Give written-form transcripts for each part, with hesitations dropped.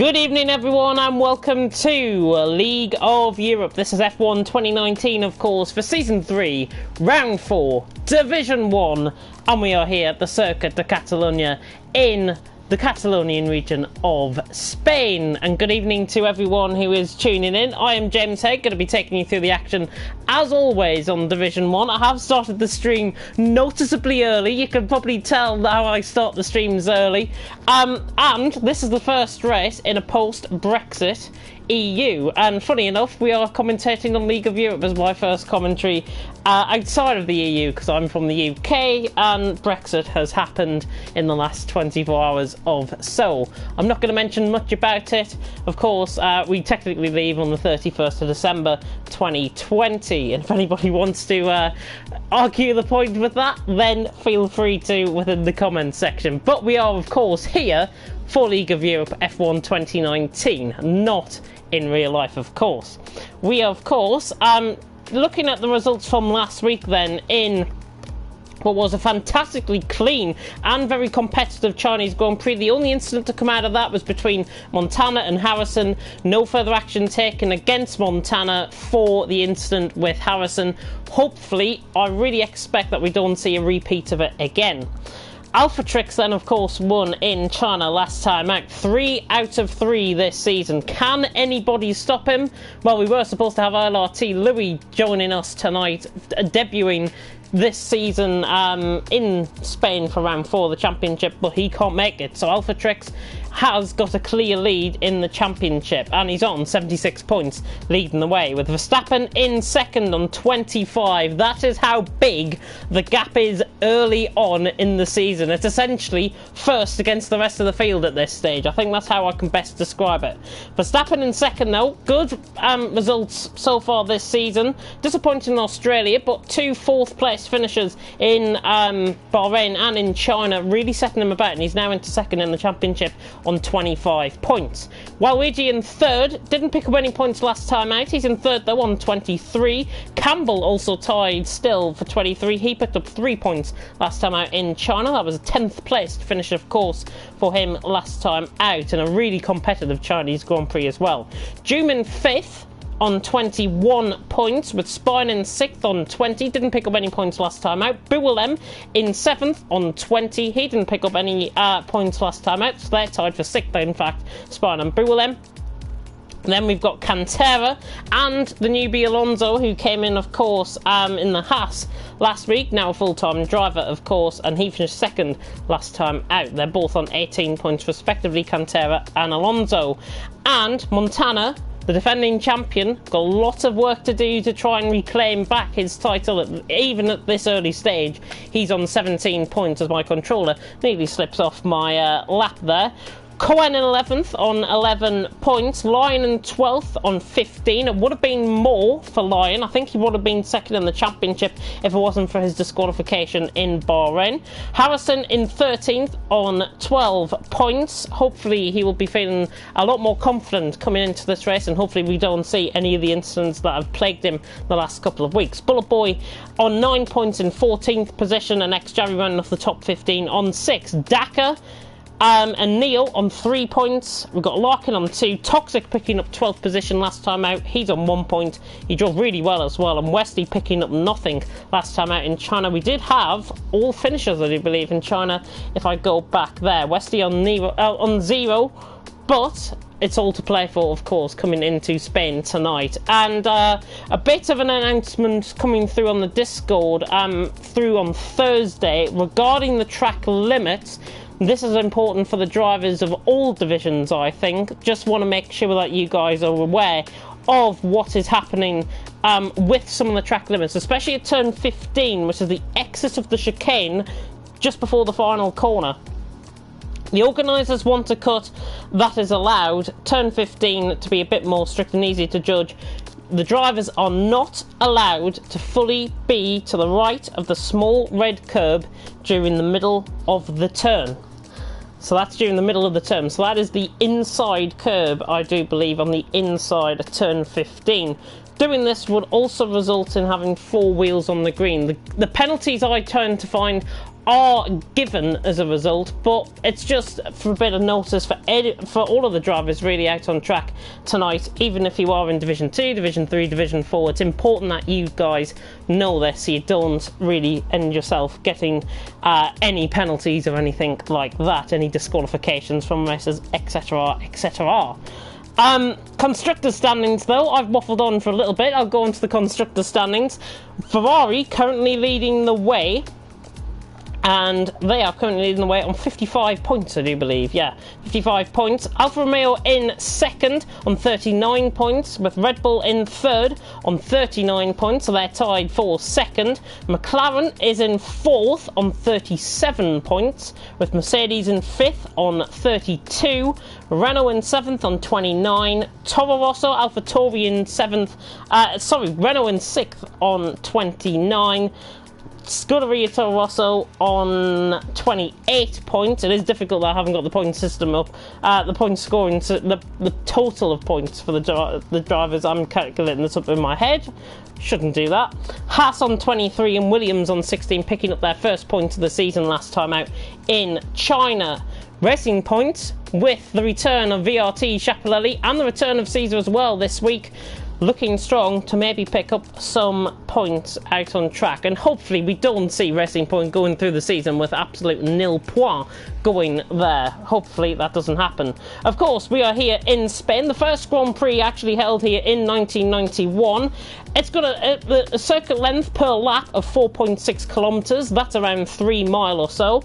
Good evening everyone and welcome to League of Europe. This is F1 2019 of course for Season 3, Round 4, Division 1, and we are here at the Circuit de Catalunya in the Catalonian region of Spain. And good evening to everyone who is tuning in. I am James Head, going to be taking you through the action as always on Division 1. I have started the stream noticeably early. You can probably tell how I start the streams early. And this is the first race in a post-Brexit EU, and funny enough we are commentating on League of Europe as my first commentary outside of the EU, because I'm from the UK and Brexit has happened in the last 24 hours or so. I'm not going to mention much about it. Of course, we technically leave on the 31st of December 2020, and if anybody wants to argue the point with that, then feel free to within the comments section. But we are of course here for League of Europe F1 2019, not in real life of course. We are of course looking at the results from last week then in what was a fantastically clean and very competitive Chinese Grand Prix. The only incident to come out of that was between Montana and Harrison. No further action taken against Montana for the incident with Harrison. Hopefully, I really expect that we don't see a repeat of it again. Alpha Trix then of course won in China last time out. 3 out of 3 this season. Can anybody stop him? Well, we were supposed to have LRT Louis joining us tonight, debuting this season in Spain for round 4 of the championship, but he can't make it. So Alpha Trix has got a clear lead in the championship, and he's on 76 points, leading the way, with Verstappen in second on 25. That is how big the gap is early on in the season. It's essentially first against the rest of the field at this stage. I think that's how I can best describe it. Verstappen in second though. Good results so far this season. Disappointing in Australia, but 2 fourth place finishers in Bahrain and in China, really setting him about, and he's now into second in the championship on 25 points. Waluigi in third, didn't pick up any points last time out. He's in third though on 23. Campbell also tied still for 23. He picked up 3 points last time out in China. That was a 10th place finish of course for him last time out, and a really competitive Chinese Grand Prix as well. Doom in 5th on 21 points, with Spine in 6th on 20. Didn't pick up any points last time out. Buwalem in 7th on 20. He didn't pick up any points last time out, so they're tied for 6th in fact, Spine and Buwalem. Then we've got Cantera and the newbie Alonso, who came in of course in the Haas last week, now a full-time driver of course, and he finished second last time out. They're both on 18 points respectively, Cantera and Alonso. And Montana, the defending champion, got a lot of work to do to try and reclaim back his title, even at this early stage. He's on 17 points as my controller nearly slips off my lap there. Cohen in 11th on 11 points. Lyon in 12th on 15. It would have been more for Lyon. I think he would have been second in the championship if it wasn't for his disqualification in Bahrain. Harrison in 13th on 12 points. Hopefully he will be feeling a lot more confident coming into this race, and hopefully we don't see any of the incidents that have plagued him the last couple of weeks. Bullet Boy on 9 points in 14th position, and ex-Jerry running off the top 15 on 6. Dakar and Neil on 3 points. We've got Larkin on 2. Toxic picking up 12th position last time out. He's on 1 point. He drove really well as well. And Westy picking up nothing last time out in China. We did have all finishers, I do believe, in China, if I go back there. Westy on 0, but it's all to play for, of course, coming into Spain tonight. And a bit of an announcement coming through on the Discord through on Thursday regarding the track limits. This is important for the drivers of all divisions, I think. Just want to make sure that you guys are aware of what is happening with some of the track limits, especially at turn 15, which is the exit of the chicane just before the final corner. The organisers want a cut that is allowed, turn 15, to be a bit more strict and easy to judge. The drivers are not allowed to fully be to the right of the small red curb during the middle of the turn. So that's during the middle of the turn. So that is the inside curb, I do believe, on the inside of turn 15. Doing this would also result in having 4 wheels on the green. The penalties I tend to find are given as a result, but it's just for a bit of notice for all of the drivers really out on track tonight. Even if you are in Division 2, Division 3, Division 4, it's important that you guys know this so you don't really end yourself getting any penalties or anything like that, any disqualifications from races, etc, etc. Constructor standings though, I've waffled on for a little bit. I'll go into the constructor standings. Ferrari currently leading the way, and they are currently leading the way on 55 points, I do believe. Yeah, 55 points. Alfa Romeo in second on 39 points, with Red Bull in third on 39 points, so they're tied for second. McLaren is in fourth on 37 points, with Mercedes in fifth on 32. Renault in seventh on 29. Toro Rosso, AlphaTauri in Renault in sixth on 29. Scuderia Toro Rosso on 28 points. It is difficult that I haven't got the point system up. The point scoring, the total of points for the drivers, I'm calculating this up in my head. Shouldn't do that. Haas on 23 and Williams on 16, picking up their first point of the season last time out in China. Racing points, with the return of VRT Schiaparelli and the return of Caesar as well this week, looking strong to maybe pick up some points out on track, and hopefully we don't see Racing Point going through the season with absolute nil points going there. Hopefully that doesn't happen. Of course, we are here in Spain. The first Grand Prix actually held here in 1991. It's got a circuit length per lap of 4.6 kilometres. That's around 3 miles or so.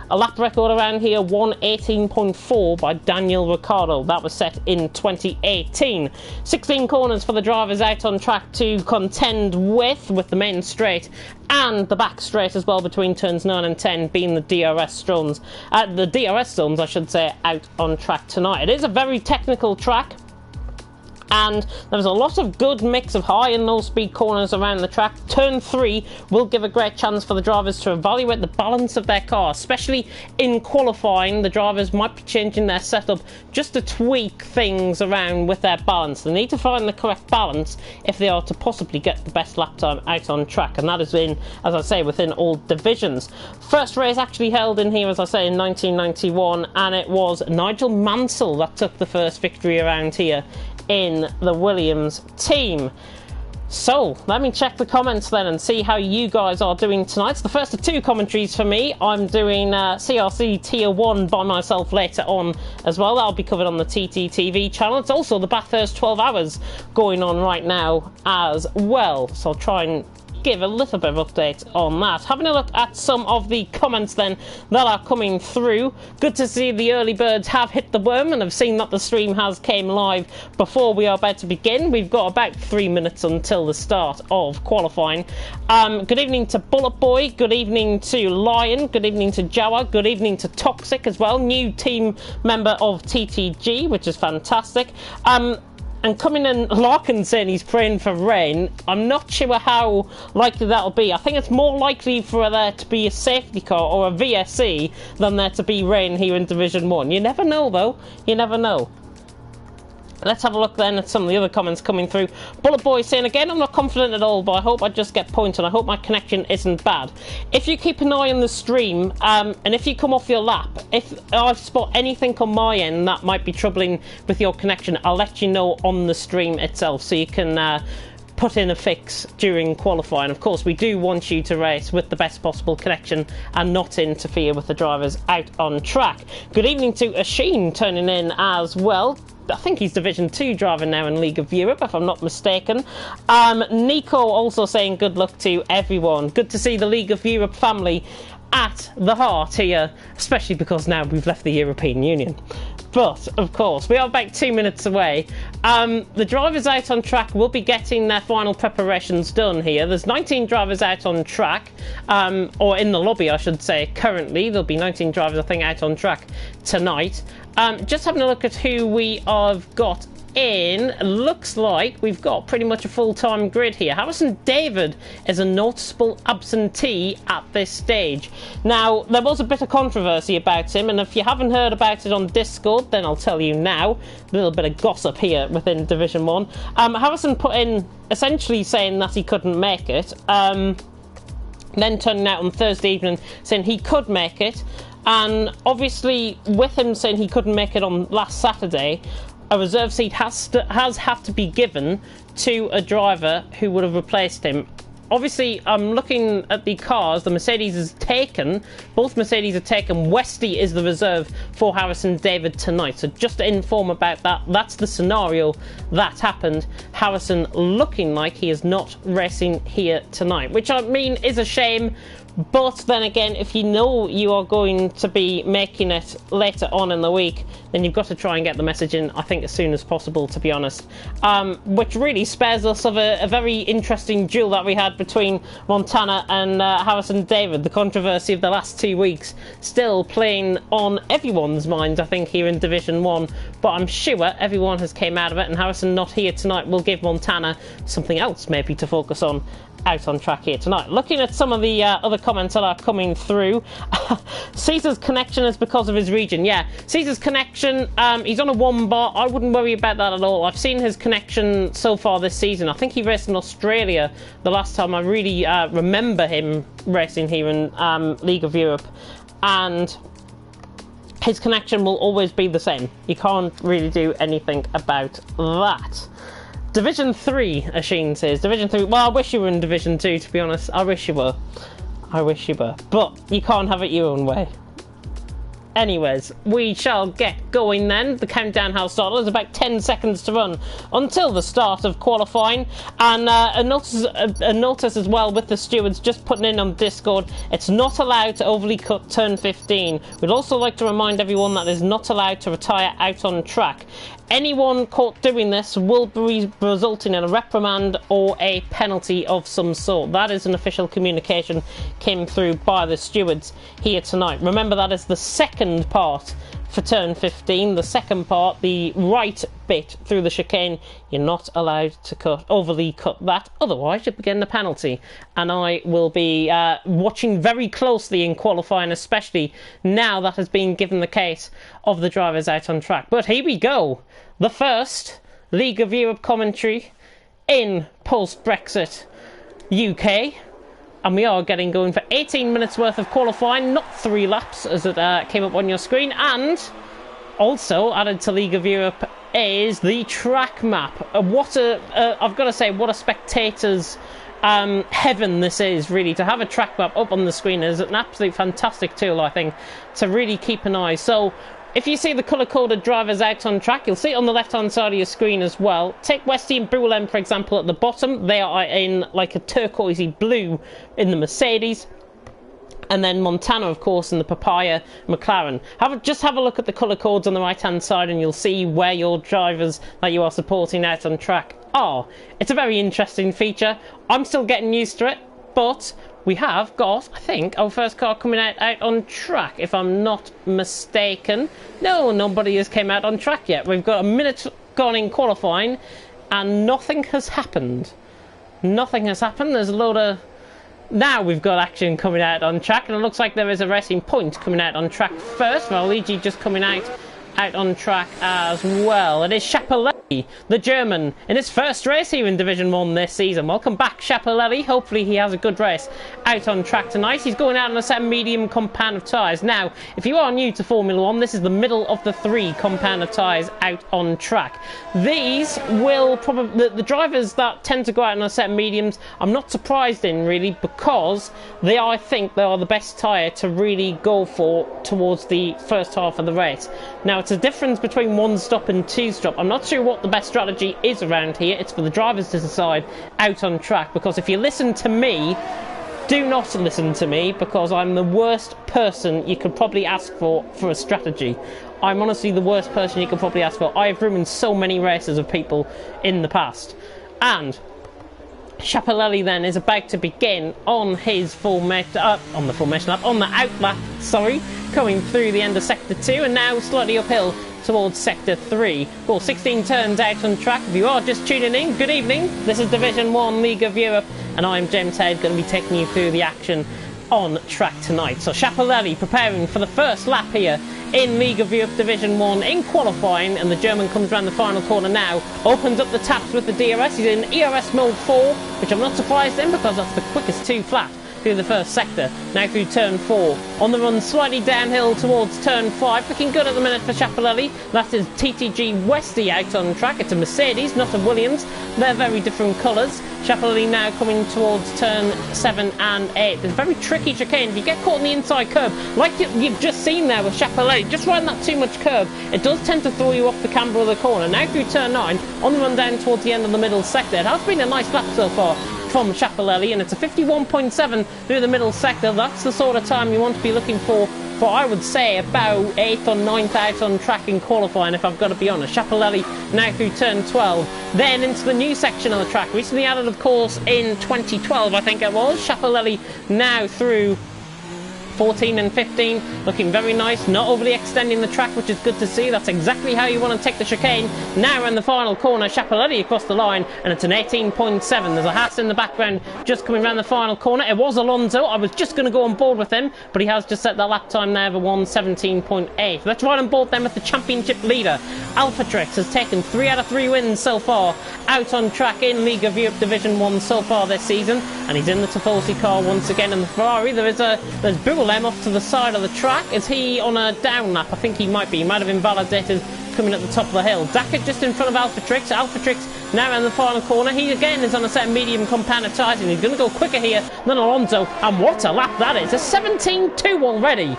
A lap record around here, 1:18.4 by Daniel Ricciardo. That was set in 2018. 16 corners for the drivers out on track to contend with the main straight and the back straight as well, between turns 9 and 10 being the DRS zones. The DRS zones, I should say, out on track tonight. It is a very technical track, and there's a lot of good mix of high and low speed corners around the track. Turn 3 will give a great chance for the drivers to evaluate the balance of their car, especially in qualifying. The drivers might be changing their setup just to tweak things around with their balance. They need to find the correct balance if they are to possibly get the best lap time out on track, and that is in, as I say, within all divisions. First race actually held in here, as I say, in 1991, and it was Nigel Mansell that took the first victory around here in the Williams team. So let me check the comments then and see how you guys are doing tonight. It's the first of 2 commentaries for me. I'm doing CRC Tier 1 by myself later on as well. That'll be covered on the TTTV channel. It's also the Bathurst 12 hours going on right now as well, so I'll try and give a little bit of update on that. Having a look at some of the comments then that are coming through. Good to see the early birds have hit the worm and have seen that the stream has came live before we are about to begin. We've got about 3 minutes until the start of qualifying. Good evening to Bullet Boy, good evening to Lion, good evening to Jawa, good evening to Toxic as well, new team member of TTG, which is fantastic. And coming in, Larkin saying he's praying for rain. I'm not sure how likely that'll be. I think it's more likely for there to be a safety car or a VSC than there to be rain here in Division 1. You never know, though. You never know. Let's have a look then at some of the other comments coming through. Bullet Boy saying, again, I'm not confident at all, but I hope I just get points and I hope my connection isn't bad. If you keep an eye on the stream, and if you come off your lap, if I spot anything on my end that might be troubling with your connection, I'll let you know on the stream itself so you can put in a fix during qualifying. Of course, we do want you to race with the best possible connection and not interfere with the drivers out on track. Good evening to Asheen turning in as well. I think he's Division 2 driver now in League of Europe, if I'm not mistaken. Nico also saying good luck to everyone. Good to see the League of Europe family at the heart here, especially because now we've left the European Union. But, of course, we are about 2 minutes away. The drivers out on track will be getting their final preparations done here. There's 19 drivers out on track, or in the lobby, I should say, currently. There'll be 19 drivers, I think, out on track tonight. Just having a look at who we have got in. Looks like we've got pretty much a full-time grid here. Harrison David is a noticeable absentee at this stage. Now, there was a bit of controversy about him, and if you haven't heard about it on Discord, then I'll tell you now. A little bit of gossip here within Division 1. Harrison put in essentially saying that he couldn't make it. then turning out on Thursday evening saying he could make it. And obviously, with him saying he couldn't make it on last Saturday, a reserve seat has had to be given to a driver who would have replaced him. Obviously, I'm looking at the cars. The Mercedes is taken. Both Mercedes are taken. Westy is the reserve for Harrison David tonight. So just to inform about that, that's the scenario that happened. Harrison looking like he is not racing here tonight, which I mean is a shame. But then again, if you know you are going to be making it later on in the week, then you've got to try and get the message in, I think, as soon as possible, to be honest. Which really spares us of a very interesting duel that we had between Montana and Harrison David. The controversy of the last 2 weeks still playing on everyone's minds, I think, here in Division 1. But I'm sure everyone has came out of it, and Harrison not here tonight will give Montana something else maybe to focus on out on track here tonight. Looking at some of the other comments that are coming through, Caesar's connection is because of his region. Yeah, Caesar's connection, he's on a 1 bar. I wouldn't worry about that at all. I've seen his connection so far this season. I think he raced in Australia the last time I really remember him racing here in League of Europe, and his connection will always be the same. You can't really do anything about that. Division 3, Asheen says. Division 3. Well, I wish you were in Division 2, to be honest. I wish you were. I wish you were. But you can't have it your own way. Anyways, we shall get going then. The countdown has started. There's about 10 seconds to run until the start of qualifying. And a notice as well with the stewards just putting in on Discord, it's not allowed to overly cut turn 15. We'd also like to remind everyone that it's not allowed to retire out on track. Anyone caught doing this will be resulting in a reprimand or a penalty of some sort. That is an official communication came through by the stewards here tonight. Remember, that is the second part for turn 15. The second part, the right bit through the chicane, you're not allowed to overly cut that, otherwise you'll be getting a penalty. And I will be watching very closely in qualifying, especially now that has been given the case of the drivers out on track. But here we go, the first League of Europe commentary in post-Brexit UK. And we are getting going for 18 minutes worth of qualifying, not 3 laps as it came up on your screen. And also added to League of Europe is the track map. I've got to say, what a spectator's heaven this is, really. To have a track map up on the screen is an absolute fantastic tool, I think, to really keep an eye. So if you see the colour-coded drivers out on track, you'll see it on the left-hand side of your screen as well. Take Westy and Brulem, for example, at the bottom. They are in like a turquoisey blue in the Mercedes. And then Montana, of course, in the Papaya McLaren. Just have a look at the colour codes on the right-hand side and you'll see where your drivers that you are supporting out on track are. It's a very interesting feature. I'm still getting used to it, but we have got, I think, our first car coming out on track, if I'm not mistaken. No, nobody has came out on track yet. We've got a minute gone in qualifying, and nothing has happened. Nothing has happened. There's a load of... Now we've got action coming out on track, and it looks like there is a Racing Point coming out on track first. Luigi just coming out on track as well. It is Schiaparelli, the German, in his first race here in Division 1 this season. Welcome back, Schiaparelli. Hopefully he has a good race out on track tonight. He's going out on a set of medium compound of tyres. Now, if you are new to Formula 1, this is the middle of the 3 compound of tyres out on track. These will probably... The drivers that tend to go out on a set of mediums, I'm not surprised in, really, because I think they are the best tyre to really go for towards the first half of the race. Now, it's a difference between 1 stop and 2 stop. I'm not sure what the best strategy is around here. It's for the drivers to decide out on track, because if you listen to me, do not listen to me, because I'm the worst person you could probably ask for a strategy. I'm honestly the worst person you could probably ask for. I've ruined so many races of people in the past. And Schiaparelli then is about to begin on his on the out lap, sorry, coming through the end of Sector 2 and now slightly uphill towards Sector 3. Well, 16 turns out on track. If you are just tuning in, good evening. This is Division 1 League of Europe and I'm James Head, going to be taking you through the action on track tonight. So Schiaparelli preparing for the first lap here in League of Europe Division 1 in qualifying, and the German comes around the final corner now, opens up the taps with the DRS. He's in ERS mode 4, which I'm not surprised in because that's the quickest 2 flat through the first sector. Now through turn 4. On the run slightly downhill towards turn 5. Looking good at the minute for Schiaparelli. That is TTG Westy out on track. It's a Mercedes, not a Williams. They're very different colours. Schiaparelli now coming towards turn 7 and 8. It's a very tricky chicane. If you get caught in the inside curb, like you've just seen there with Schiaparelli, just riding that too much curb, it does tend to throw you off the camber of the corner. Now through turn 9, on the run down towards the end of the middle sector. It has been a nice lap so far from Schiaparelli, and it's a 51.7 through the middle sector. That's the sort of time you want to be looking for I would say about 8th or 9th out on track in qualifying, if I've got to be honest. Schiaparelli now through turn 12, then into the new section of the track, recently added of course in 2012 I think it was. Schiaparelli now through 14 and 15, looking very nice, not overly extending the track, which is good to see. That's exactly how you want to take the chicane. Now in the final corner, Schiaparelli across the line, and it's an 18.7. There's a Haas in the background just coming around the final corner. It was Alonso. I was just going to go on board with him, but he has just set the lap time there of 1:17.8. Let's ride on board then with the championship leader. Alphatrix has taken 3 out of 3 wins so far out on track in League of Europe Division 1 so far this season, and he's in the Tifosi car once again in the Ferrari. There's Boulem off to the side of the track. Is he on a down lap? I think he might be. He might have invalidated coming at the top of the hill. Dackert just in front of Alphatrix. Alphatrix now in the final corner. He again is on a set of medium compounded tyres, and he's going to go quicker here than Alonso. And what a lap that is! A 17.2 already.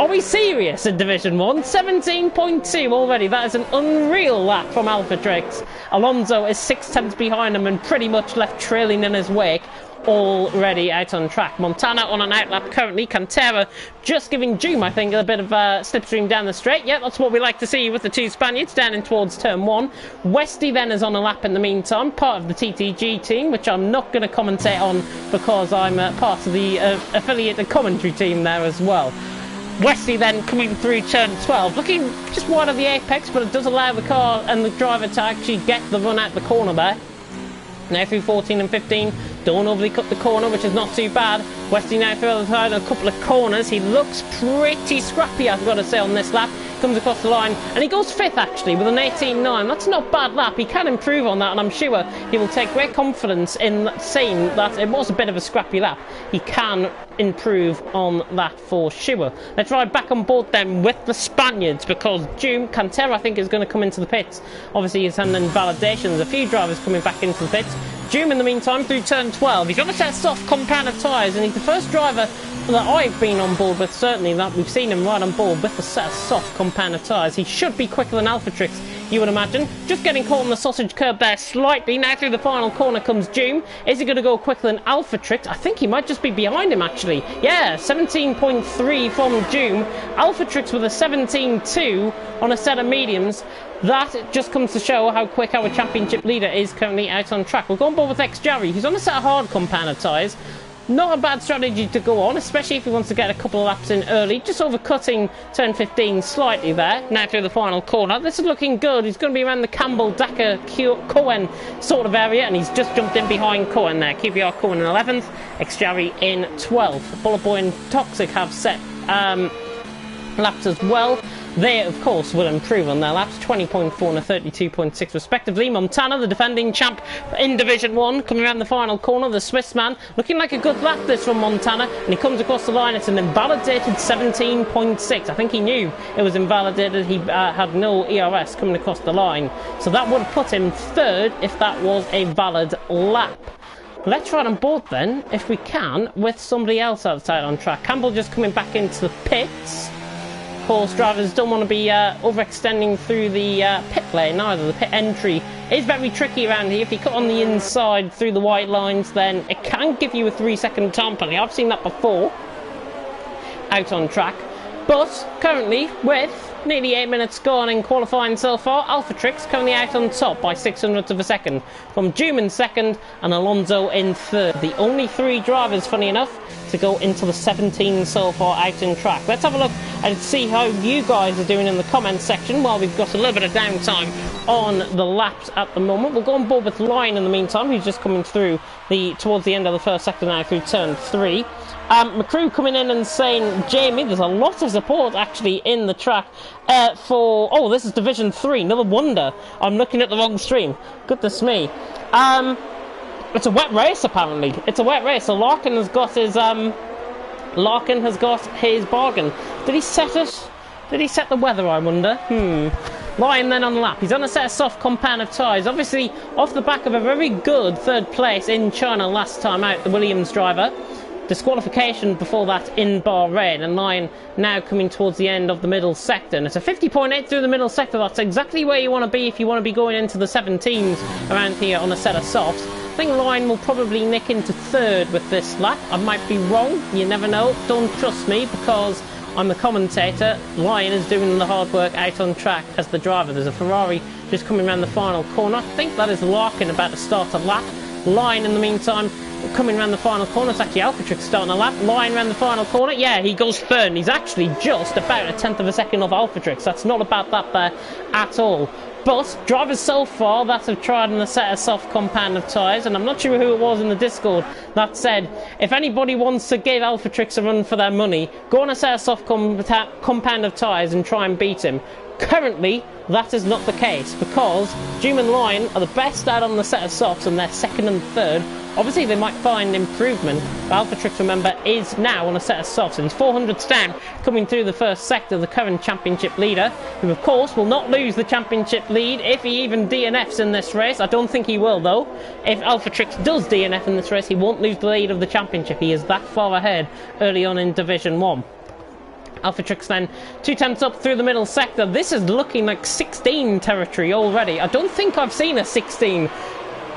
Are we serious in Division 1? 17.2 already. That is an unreal lap from Alphatrix. Alonso is 6 tenths behind him and pretty much left trailing in his wake. Already out on track. Montana on an outlap currently. Cantera just giving Doom, I think, a bit of slipstream down the straight. Yeah, that's what we like to see with the 2 Spaniards down in towards turn 1. Westy then is on a lap in the meantime, part of the TTG team, which I'm not going to commentate on because I'm part of the affiliated commentary team there as well. Westy then coming through turn 12, looking just wide of the apex, but it does allow the car and the driver to actually get the run out the corner there. Now through 14 and 15, don't overly cut the corner, which is not too bad. Westy now through the side a couple of corners. He looks pretty scrappy, I've got to say, on this lap. Comes across the line, and he goes 5th actually with an 18.9. That's not a bad lap. He can improve on that, and I'm sure he will take great confidence in saying that it was a bit of a scrappy lap. He can improve on that for sure. Let's ride back on board then with the Spaniards, because Doom, Cantera I think is going to come into the pits. Obviously he's had invalidations, a few drivers coming back into the pits. Doom in the meantime through turn 12, he's on a set of soft compounded tyres, and he's the first driver that I've been on board with, certainly, that we've seen him ride on board with a set of soft compounded tyres. He should be quicker than Alphatrix, you would imagine. Just getting caught on the sausage curb there slightly. Now through the final corner comes Doom. Is he going to go quicker than Alphatrix? I think he might just be behind him actually. Yeah, 17.3 from Doom. Alphatrix with a 17.2 on a set of mediums. That just comes to show how quick our championship leader is currently out on track. We'll go on board with X-Jarry, who's on a set of hard compounded tyres. Not a bad strategy to go on, especially if he wants to get a couple of laps in early. Just overcutting turn 15 slightly there. Now through the final corner. This is looking good. He's going to be around the Campbell, Dacker, Cohen sort of area, and he's just jumped in behind Cohen there. QPR Cohen in 11th, X-Jarry in 12th. Bullet Boy and Toxic have set laps as well. They, of course, will improve on their laps, 20.4 and a 32.6 respectively. Montana, the defending champ in Division 1, coming around the final corner, the Swiss man, looking like a good lap this from Montana, and he comes across the line. It's an invalidated 17.6. I think he knew it was invalidated. He had no ERS coming across the line, so that would put him 3rd if that was a valid lap. Let's ride on board then, if we can, with somebody else outside on track. Campbell just coming back into the pits. Of course, drivers don't want to be overextending through the pit lane either. The pit entry is very tricky around here. If you cut on the inside through the white lines, then it can give you a 3-second time penalty. I've seen that before out on track. But currently, with nearly 8 minutes gone in qualifying so far, Alphatrix currently out on top by 600ths of a second. From Doom in 2nd and Alonso in 3rd. The only 3 drivers, funny enough, to go into the 17 so far out in track. Let's have a look and see how you guys are doing in the comments section while we've got a little bit of downtime on the laps at the moment. We'll go on board with Lion in the meantime, who's just coming through towards the end of the first sector now through turn 3. McCrew coming in and saying, Jamie, there's a lot of support actually in the track for... Oh, this is Division 3, no wonder I'm looking at the wrong stream. Goodness me. It's a wet race, apparently. It's a wet race, so Larkin has got his bargain. Did he set it? Did he set the weather, I wonder? Lion then on the lap. He's on a set of soft compound of tyres. Obviously, off the back of a very good third place in China last time out, the Williams driver. Disqualification before that in Bahrain, and Lion now coming towards the end of the middle sector. And it's a 50.8 through the middle sector. That's exactly where you want to be if you want to be going into the 17s around here on a set of softs. I think Lion will probably nick into third with this lap. I might be wrong, you never know. Don't trust me because I'm the commentator. Lion is doing the hard work out on track as the driver. There's a Ferrari just coming around the final corner. I think that is Larkin about to start a lap. Lion in the meantime coming around the final corner. It's actually Alphatrix starting a lap. Lion around the final corner. Yeah, he goes third, and he's actually just about a tenth of a second off Alphatrix. That's not about that there at all. But drivers so far that have tried on a set of soft compound of tyres, and I'm not sure who it was in the Discord that said, if anybody wants to give Alphatrix a run for their money, go on a set of soft compound of tyres and try and beat him. Currently, that is not the case, because Doom and Lion are the best out on the set of softs, and they're second and third. Obviously, they might find improvement, but Alphatrix, remember, is now on a set of softs, and he's 400s down, coming through the first sector, the current championship leader, who, of course, will not lose the championship lead if he even DNFs in this race. I don't think he will, though. If Alphatrix does DNF in this race, he won't lose the lead of the championship. He is that far ahead early on in Division 1. Alphatrix then 2 tenths up through the middle sector. This is looking like 16 territory already. I don't think I've seen a 16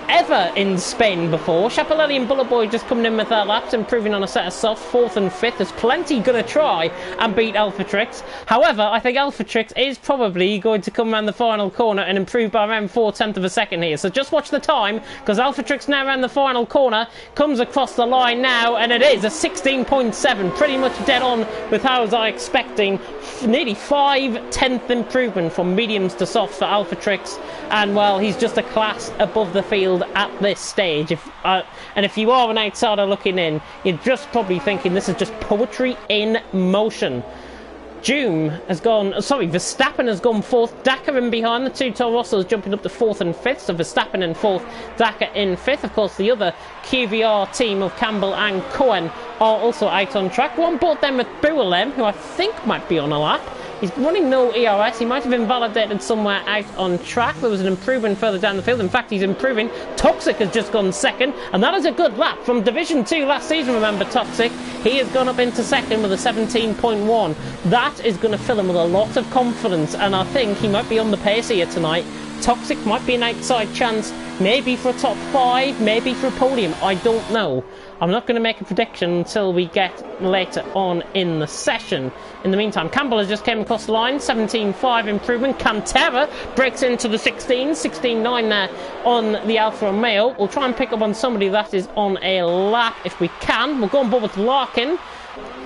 ever in Spain before. Chapelelli and Bullet Boy just coming in with their laps, improving on a set of soft, 4th and 5th. There's plenty going to try and beat Alphatrix. However, I think Alphatrix is probably going to come around the final corner and improve by around 4/10 of a second here. So just watch the time, because Alphatrix now around the final corner, comes across the line now, and it is a 16.7, pretty much dead on with how I was expecting. Nearly 5/10 improvement from mediums to soft for Alphatrix, and well, he's just a class above the field at this stage. And if you are an outsider looking in, you're just probably thinking this is just poetry in motion. Verstappen has gone 4th, Dakar in behind, the 2 Toro Rossos jumping up to 4th and 5th, so Verstappen in 4th, Dakar in 5th. Of course, the other QVR team of Campbell and Cohen are also out on track. One board then with Bualem, who I think might be on a lap. He's running no ERS. He might have invalidated somewhere out on track. There was an improvement further down the field. In fact, he's improving. Toxic has just gone 2nd, and that is a good lap from Division 2 last season, remember, Toxic. He has gone up into 2nd with a 17.1. That is going to fill him with a lot of confidence, and I think he might be on the pace here tonight. Toxic might be an outside chance, maybe for a top 5, maybe for a podium. I don't know. I'm not going to make a prediction until we get later on in the session. In the meantime, Campbell has just came across the line, 17.5 improvement. Cantera breaks into the 16.9 there on the Alfa Romeo. We'll try and pick up on somebody that is on a lap if we can. We'll go on board with Larkin,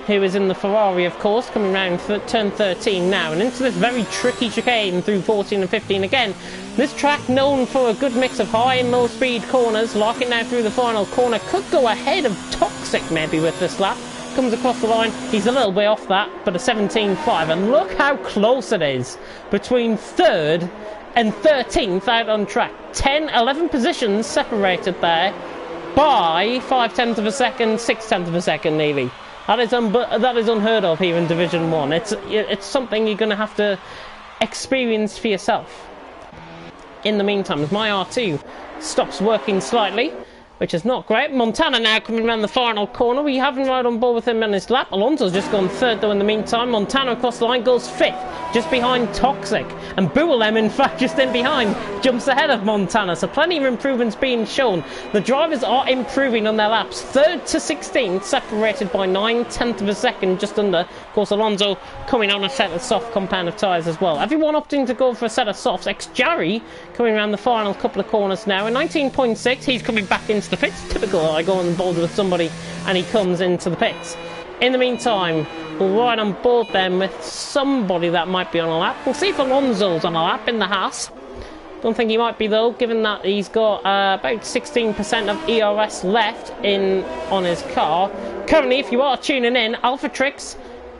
who is in the Ferrari, of course, coming around turn 13 now, and into this very tricky chicane through 14 and 15 again. This track known for a good mix of high and low speed corners. Larkin now through the final corner, could go ahead of Toxic maybe with this lap. Comes across the line, he's a little way off that, but a 17.5, and look how close it is between 3rd and 13th out on track. 11 positions separated there by 5/10 of a second, 6/10 of a second nearly. That is unheard of here in Division 1. It's something you're going to have to experience for yourself. In the meantime, as my R2 stops working slightly, which is not great. Montana now coming around the final corner. We haven't ride on board with him on his lap. Alonso's just gone 3rd though in the meantime. Montana across the line goes 5th, just behind Toxic. And Bualem, in fact, just in behind, jumps ahead of Montana. So plenty of improvements being shown. The drivers are improving on their laps. 3rd to 16th, separated by 9/10 of a second, just under. Of course, Alonso coming on a set of soft compound of tyres as well. Everyone opting to go for a set of softs. Ex-Jarry coming around the final couple of corners now. In 19.6, he's coming back into the pits. Typical, I go on board with somebody and he comes into the pits. In the meantime, we'll ride on board then with somebody that might be on a lap. We'll see if Alonso's on a lap in the Haas. Don't think he might be though, given that he's got about 16% of ERS left on his car. Currently, if you are tuning in, Alphatrix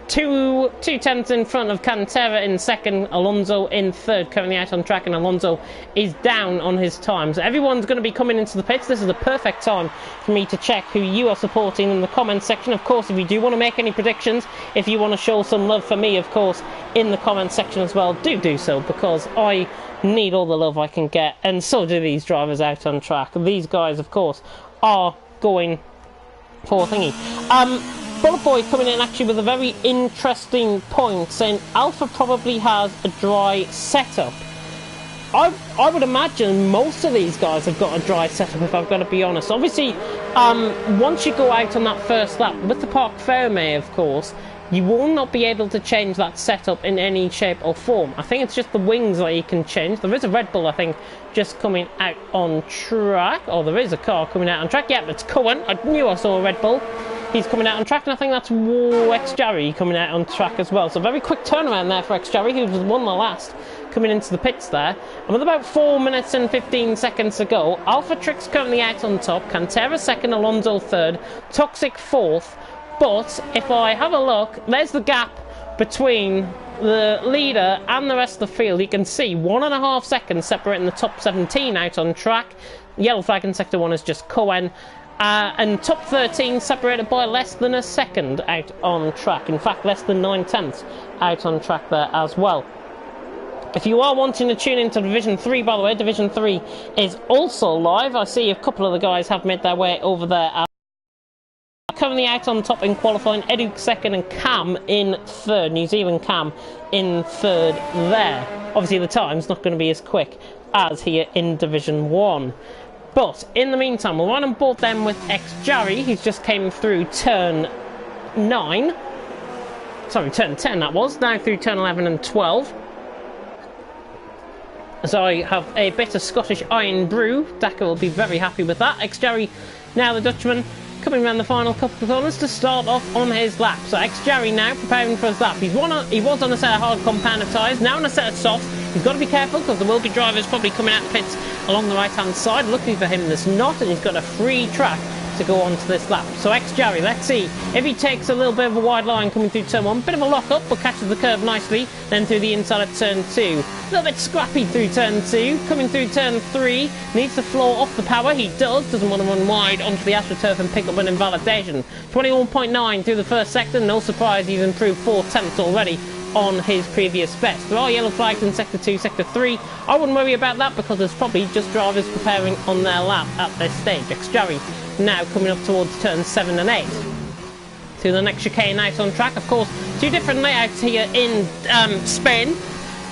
two tenths in front of Cantera in second, Alonso in third, currently out on track, and Alonso is down on his time. So everyone's going to be coming into the pits. This is the perfect time for me to check who you are supporting in the comments section. Of course, if you do want to make any predictions, if you want to show some love for me, of course, in the comments section as well, do so, because I need all the love I can get, and so do these drivers out on track. These guys, of course, are going for thingy. Bullet Boy coming in actually with a very interesting point, saying Alpha probably has a dry setup. I would imagine most of these guys have got a dry setup, if I've got to be honest. Obviously, once you go out on that first lap, with the Parc Fermé, of course, you will not be able to change that setup in any shape or form. I think it's just the wings that you can change. There is a Red Bull, I think, just coming out on track. Oh, there is a car coming out on track. Yep, it's Cohen. I knew I saw a Red Bull. He's coming out on track, and I think that's X-Jarry coming out on track as well. So very quick turnaround there for X-Jarry, who was one of the last coming into the pits there. And with about 4 minutes and 15 seconds to go, Alpha Trix currently out on top, Cantera second, Alonso third, Toxic fourth. But if I have a look, there's the gap between the leader and the rest of the field. You can see 1.5 seconds separating the top 17 out on track. Yellow flag in sector 1 is just Cohen. And top 13 separated by less than a second out on track. In fact, less than 9/10 out on track there as well. If you are wanting to tune into Division 3, by the way, Division 3 is also live. I see a couple of the guys have made their way over there. Currently out on top in qualifying, Edu second and Cam in third. New Zealand Cam in third there. Obviously the time's not going to be as quick as here in Division 1. But in the meantime, we'll run on board then with X-Jarry, who's just came through turn 9. Sorry, turn 10 that was. Now through turn 11 and 12. As I have a bit of Scottish Iron Brew. Daka will be very happy with that. X-Jarry, now the Dutchman, coming around the final couple of corners to start off on his lap. So X-Jarry now preparing for his lap. He was on a set of hard compounded tyres, now on a set of softs. He's got to be careful because there will be drivers probably coming out the pits along the right hand side. Luckily for him there's not, and he's got a free track to go on to this lap. So X-Jarry, let's see if he takes a little bit of a wide line coming through turn 1. Bit of a lock up, but catches the curve nicely. Then through the inside of turn 2. A little bit scrappy through turn 2. Coming through turn 3. Needs to floor off the power. He does. Doesn't want to run wide onto the AstroTurf and pick up an invalidation. 21.9 through the first sector. No surprise, he's improved 4/10 already on his previous best. There are yellow flags in sector 2, sector 3. I wouldn't worry about that because there's probably just drivers preparing on their lap at this stage. X-Jarry now coming up towards turns 7 and 8. To the next chicane out on track. Of course, two different layouts here in Spain.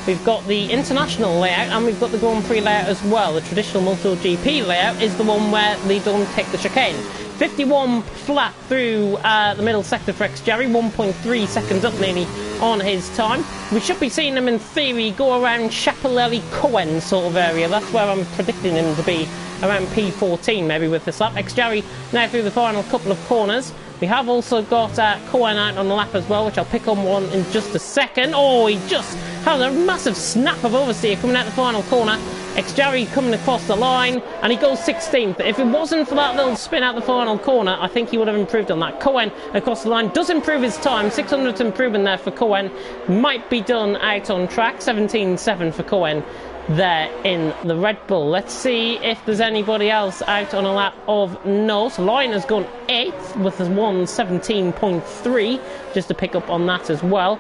We've got the international layout and we've got the Grand Prix layout as well. The traditional MotoGP layout is the one where they don't take the chicane. 51 flat through the middle sector for X-Jarry, 1.3 seconds up nearly on his time. We should be seeing him in theory go around Chapelelli Cohen sort of area. That's where I'm predicting him to be, around P14 maybe with this lap. X-Jarry now through the final couple of corners. We have also got Cohen out on the lap as well, which I'll pick on one in just a second. Oh, he just has a massive snap of oversteer coming out the final corner. X-Jarry coming across the line, and he goes 16th. If it wasn't for that little spin out the final corner, I think he would have improved on that. Cohen across the line does improve his time. 600th improvement there for Cohen. Might be done out on track. 17.7 for Cohen there in the Red Bull. Let's see if there's anybody else out on a lap of note. Lyon has gone 8th with his 1:17.3, just to pick up on that as well.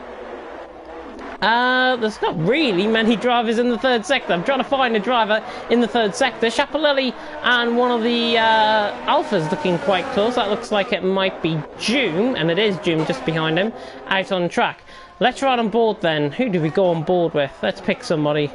There's not really many drivers in the third sector. I'm trying to find a driver in the third sector. Chapelelli and one of the Alphas looking quite close. That looks like it might be June, and it is June just behind him, out on track. Let's ride on board then. Who do we go on board with? Let's pick somebody.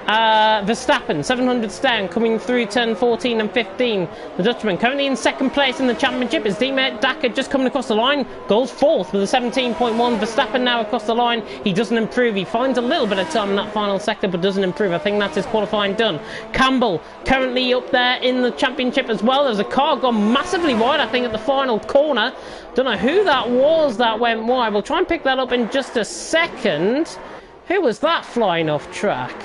Verstappen, 700s down, coming through turn 14 and 15. The Dutchman currently in second place in the championship. His teammate Daka just coming across the line, goes 4th with a 17.1. Verstappen now across the line. He doesn't improve. He finds a little bit of time in that final sector, but doesn't improve. I think that's his qualifying done. Campbell currently up there in the championship as well. There's a car gone massively wide, I think, at the final corner. Don't know who that was that went wide. We'll try and pick that up in just a second. Who was that flying off track?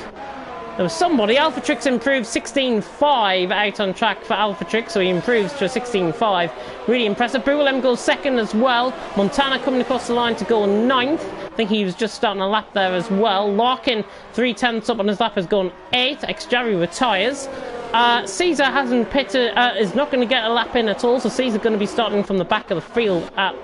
there was somebody. Alphatrix improved 16.5 out on track for Alphatrix, so he improves to a 16.5. Really impressive. Bouilem goes second as well. Montana coming across the line to go 9th. I think he was just starting a lap there as well. Larkin 3/10 up on his lap has gone 8. Xjari retires. Caesar hasn't pitted, is not going to get a lap in at all, so Caesar going to be starting from the back of the field at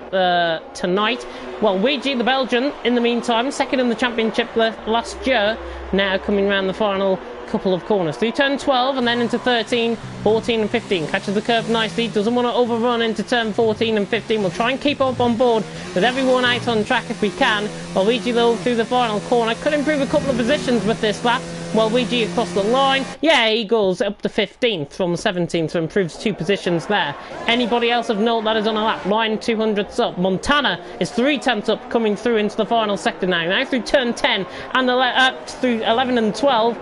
tonight. Well, Luigi, the Belgian, in the meantime, second in the championship last year, now coming around the final couple of corners. Through turn 12 and then into 13, 14 and 15. Catches the curve nicely, doesn't want to overrun into turn 14 and 15. We'll try and keep up on board with everyone out on track if we can. Luigi, though, through the final corner, could improve a couple of positions with this lap. Luigi across the line, yeah, he goes up to 15th from 17th, so improves 2 positions there. Anybody else of note that is on a lap? Line 200ths up. Montana is 3/10 up, coming through into the final sector now. Now through turn 10 and through 11 and 12,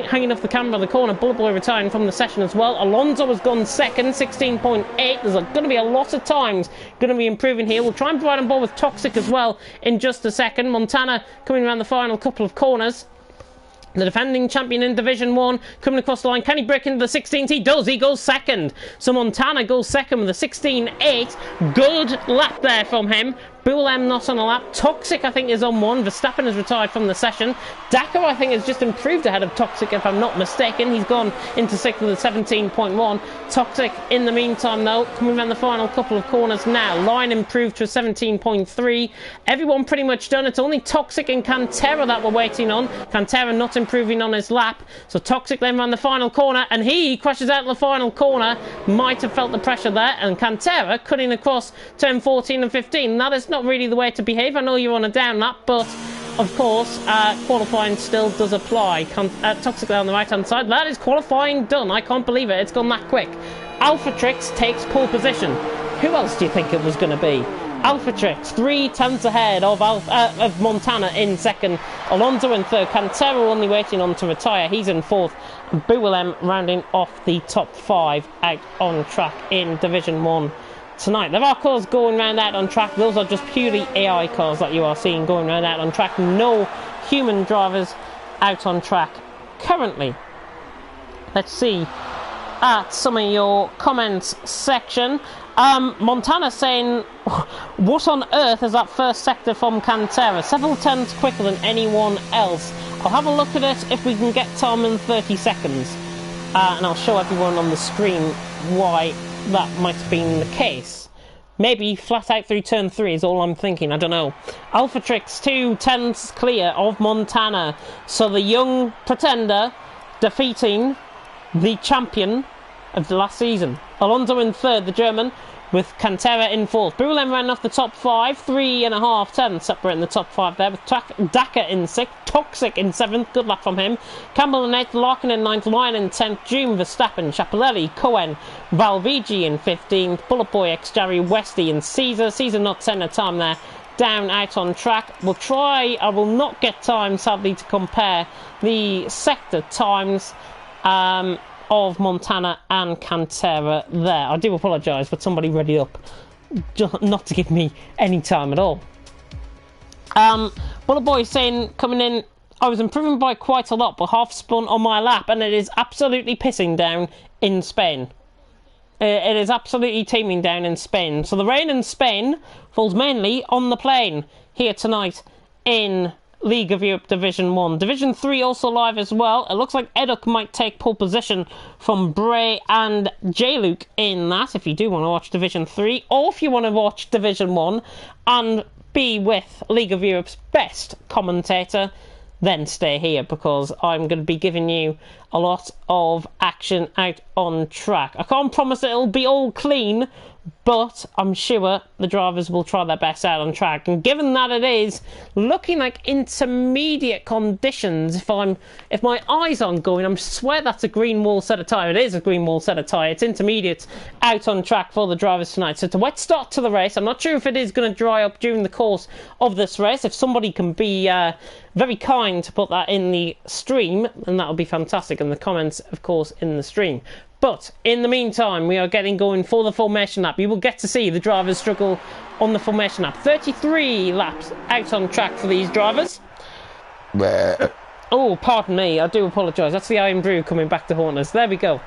hanging off the camera of the corner. Bullet Boy retiring from the session as well. Alonso has gone second, 16.8. There's going to be a lot of times going to be improving here. We'll try and provide on board with Toxic as well in just a second. Montana coming around the final couple of corners. The defending champion in Division 1 coming across the line. Can he break into the 16th? He does. He goes second. So Montana goes second with a 16.8. Good lap there from him. Bouilem not on a lap. Toxic, I think, is on 1. Verstappen has retired from the session. Dakar, I think, has just improved ahead of Toxic, if I'm not mistaken. He's gone into 6th with a 17.1. Toxic, in the meantime, though, coming around the final couple of corners now. Line improved to a 17.3. Everyone pretty much done. It's only Toxic and Cantera that we're waiting on. Cantera not improving on his lap. So Toxic then ran the final corner, and he crashes out of the final corner. Might have felt the pressure there. And Cantera cutting across turn 14 and 15. That is not really the way to behave. I know you're on a down lap, but of course qualifying still does apply. Toxic there on the right hand side. That is qualifying done. I can't believe it. It's gone that quick. Alphatrix takes pole position. Who else do you think it was going to be? Alphatrix 3/10 ahead of Montana in second. Alonso in third. Cantero only waiting on to retire. He's in fourth. Bouilem rounding off the top 5 out on track in Division 1 tonight. There are cars going around out on track. Those are just purely AI cars that you are seeing going around out on track. No human drivers out on track currently. Let's see at some of your comments section. Montana saying, what on earth is that first sector from Cantera? Several tenths quicker than anyone else. I'll have a look at it if we can get time in 30 seconds. And I'll show everyone on the screen why that might have been the case. Maybe flat out through turn 3 is all I'm thinking. I don't know. Alphatrix 2/10 clear of Montana. So the young pretender defeating the champion of the last season. Alonso in third, the German, with Cantera in fourth. Bouilem ran off the top 5, 3.5 tenths separating the top 5 there, with Dakar in 6th, Toxic in 7th, good luck from him. Campbell in 8th, Larkin in 9th, Lyon in 10th, June, Verstappen, Chapelelli, Cohen, Valvigi in 15th, Bullet Boy, Xjari, Westy and Caesar not setting a time there, down out on track. I will not get time, sadly, to compare the sector times of Montana and Cantera there. I do apologise, but somebody ready up not to give me any time at all. Bullet Boy saying, coming in, I was improving by quite a lot, but half spun on my lap, and it is absolutely pissing down in Spain. It is absolutely teeming down in Spain. So the rain in Spain falls mainly on the plane here tonight in League of Europe Division 1. Division 3 also live as well. It looks like Eduk might take pole position from Bray and J-Luke in that, if you do want to watch Division 3, or if you want to watch Division 1 and be with League of Europe's best commentator, then stay here, because I'm going to be giving you a lot of action out on track. I can't promise it'll be all clean, but I'm sure the drivers will try their best out on track. And given that it is looking like intermediate conditions, if my eyes aren't going, I swear that's a green wall set of tyre. It is a green wall set of tyre. It's intermediate out on track for the drivers tonight. So it's a wet start to the race. I'm not sure if it is going to dry up during the course of this race. If somebody can be very kind to put that in the stream, then that would be fantastic. And the comments, of course, in the stream. But in the meantime, we are getting going for the formation lap. You will get to see the drivers struggle on the formation lap. 33 laps out on track for these drivers. Oh, pardon me, I do apologise. That's the Iron Brew coming back to haunt us. There we go.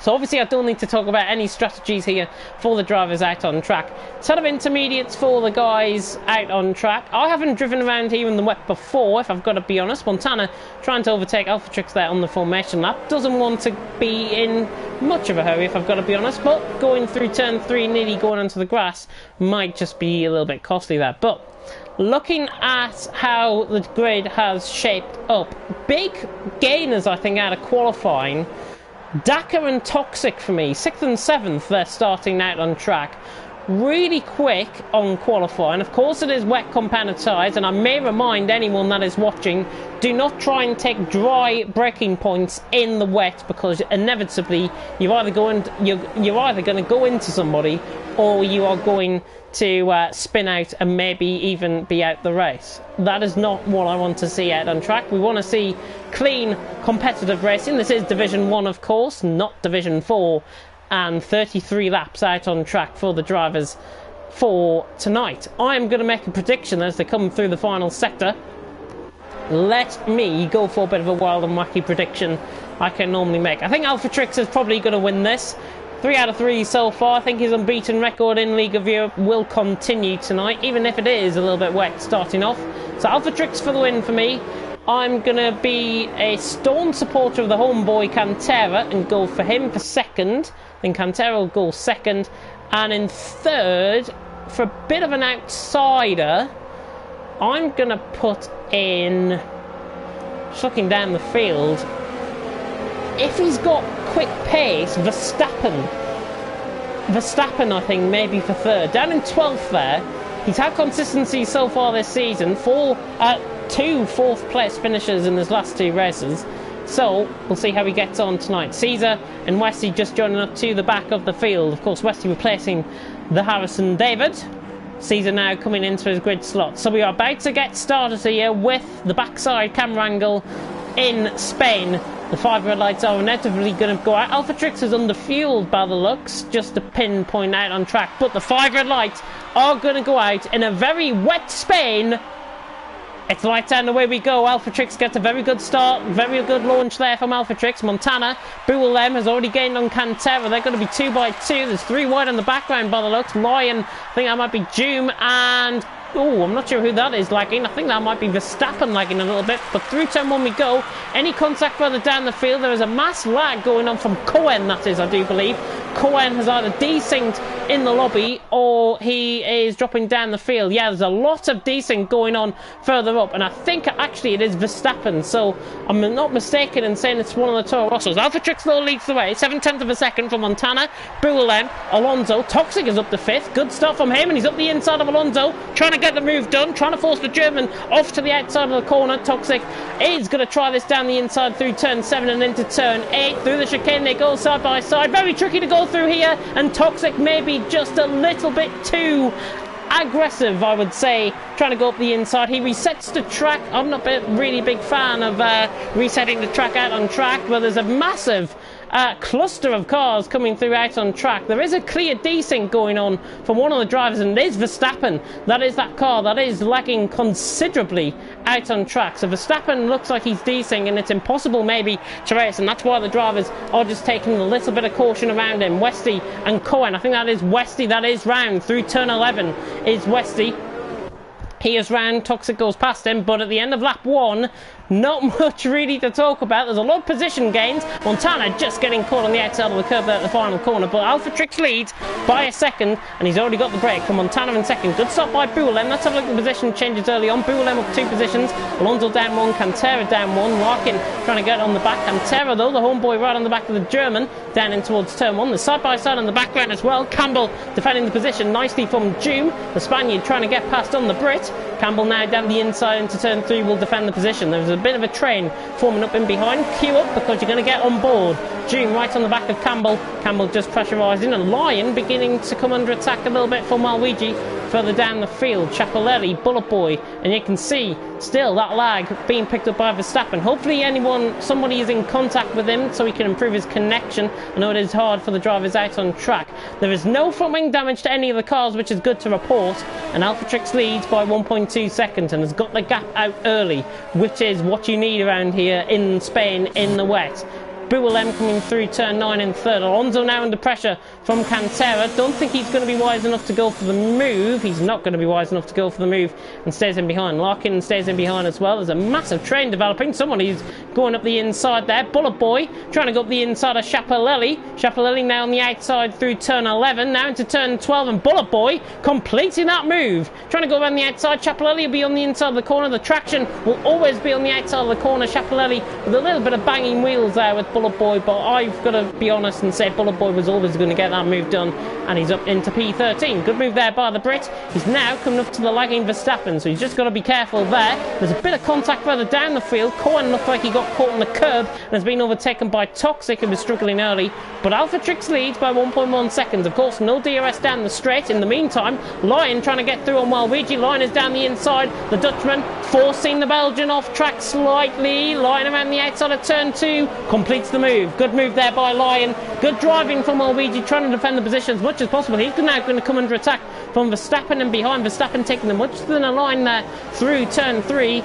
So obviously I don't need to talk about any strategies here for the drivers out on track. Set of intermediates for the guys out on track. I haven't driven around here in the wet before, if I've got to be honest. Montana trying to overtake Alphatrix there on the formation lap. Doesn't want to be in much of a hurry, if I've got to be honest. But going through turn 3, nearly going onto the grass, might just be a little bit costly there. But looking at how the grid has shaped up, big gainers I think out of qualifying. Dakar and Toxic for me, 6th and 7th, they're starting out on track. Really quick on qualifying. Of course it is wet compounded tyres, and I may remind anyone that is watching, do not try and take dry braking points in the wet, because inevitably you're either going to go into somebody, or you are going to spin out and maybe even be out the race. That is not what I want to see out on track. We want to see clean, competitive racing. This is Division 1, of course, not Division 4, and 33 laps out on track for the drivers for tonight. I'm going to make a prediction as they come through the final sector. Let me go for a bit of a wild and wacky prediction I can normally make. I think Alphatrix is probably going to win this. 3 out of 3 so far. I think his unbeaten record in League of Europe will continue tonight, even if it is a little bit wet starting off. So Alphatrix for the win for me. I'm going to be a staunch supporter of the homeboy Cantera and go for him for second. Then Cantera will go second. And in third, for a bit of an outsider, I'm going to put in, just looking down the field, if he's got quick pace, Verstappen, I think, maybe for third. Down in 12th there. He's had consistency so far this season. 2 fourth place finishes in his last 2 races. So we'll see how he gets on tonight. Caesar and Westy just joining up to the back of the field. Of course, Westy replacing the Harrison David. Caesar now coming into his grid slot. So we are about to get started here with the backside camera angle in Spain. The 5 red lights are inevitably going to go out. Alphatrix is underfueled by the looks, just a pinpoint out on track. But the 5 red lights are going to go out in a very wet Spain. It's lights out and away we go. Alphatrix gets a very good start. Very good launch there from Alphatrix. Montana, Buellem has already gained on Cantera. They're going to be 2 by 2. There's 3 wide in the background by the looks. Lion, I think that might be Doom, and oh, I'm not sure who that is lagging. I think that might be Verstappen lagging a little bit. But through turn 1 we go. Any contact further down the field. There is a mass lag going on from Cohen, that is, I do believe. Cohen has either desynced in the lobby or he is dropping down the field. Yeah, there's a lot of desync going on further up, and I think actually it is Verstappen, so I'm not mistaken in saying it's one of the Toro Rossos. Alphatrix though leads the way, 7/10 of a second from Montana. Buellem, Alonso, Toxic is up to 5th. Good start from him, and he's up the inside of Alonso, trying to get the move done, trying to force the German off to the outside of the corner. Toxic is going to try this down the inside through turn 7 and into turn 8. Through the chicane they go side by side. Very tricky to go through here, and Toxic maybe just a little bit too aggressive, I would say, trying to go up the inside. He resets the track. I'm not a really big fan of resetting the track out on track, but there's a massive cluster of cars coming through out on track. There is a clear desync going on from one of the drivers, and it is Verstappen. That is that car that is lagging considerably out on track. So Verstappen looks like he's desync, and it's impossible maybe to race, and that's why the drivers are just taking a little bit of caution around him. Westy and Cohen, I think that is Westy, that is round through turn 11 is Westy. He is round, Toxic goes past him, but at the end of lap 1, not much really to talk about. There's a lot of position gains. Montana just getting caught on the outside of the curb there at the final corner, but Alphatrix leads by a second, and he's already got the break from Montana in second. Good stop by Buellem. Let's have a look at the position changes early on. Buellem up 2 positions, Alonso down 1, Cantera down 1, Larkin trying to get on the back. Cantera though, the homeboy right on the back of the German, down in towards turn 1. The side by side in the background as well. Campbell defending the position nicely from Doom, the Spaniard trying to get past on the Brit. Campbell now down the inside into turn 3 will defend the position. There's a bit of a train forming up in behind. Queue up because you're going to get on board. Doom right on the back of Campbell. Campbell just pressurising, and Lion beginning to come under attack a little bit from Waluigi. further down the field. Chapelelli, Bullet Boy, and you can see still that lag being picked up by Verstappen. Hopefully somebody is in contact with him so he can improve his connection. I know it is hard for the drivers out on track. There is no front wing damage to any of the cars, which is good to report, and Alphatrix leads by 1.2 seconds and has got the gap out early, which is what you need around here in Spain in the wet. Bualem coming through turn 9 in third. Alonso now under pressure from Cantera. Don't think he's going to be wise enough to go for the move. He's not going to be wise enough to go for the move and stays in behind. Larkin stays in behind as well. There's a massive train developing. Somebody's going up the inside there. Bullet Boy trying to go up the inside of Chapelelli. Chapelelli now on the outside through turn 11. Now into turn 12 and Bullet Boy completing that move. Trying to go around the outside. Chapelelli will be on the inside of the corner. The traction will always be on the outside of the corner. Chapelelli with a little bit of banging wheels there with Bullet Boy, but I've got to be honest and say Bullet Boy was always going to get that move done, and he's up into P13. Good move there by the Brit. He's now coming up to the lagging Verstappen, so he's just got to be careful there. There's a bit of contact further down the field. Cohen looked like he got caught on the curb and has been overtaken by Toxic, who was struggling early, but Alphatrix leads by 1.1 seconds. Of course, no DRS down the straight. In the meantime, Lion trying to get through on Waluigi. Lion is down the inside. The Dutchman forcing the Belgian off track slightly. Lion around the outside of turn 2 completes the move. Good move there by Lion. Good driving from Waluigi, trying to defend the position as much as possible. He's now going to come under attack from Verstappen and behind. Verstappen taking them much thinner line there through turn 3.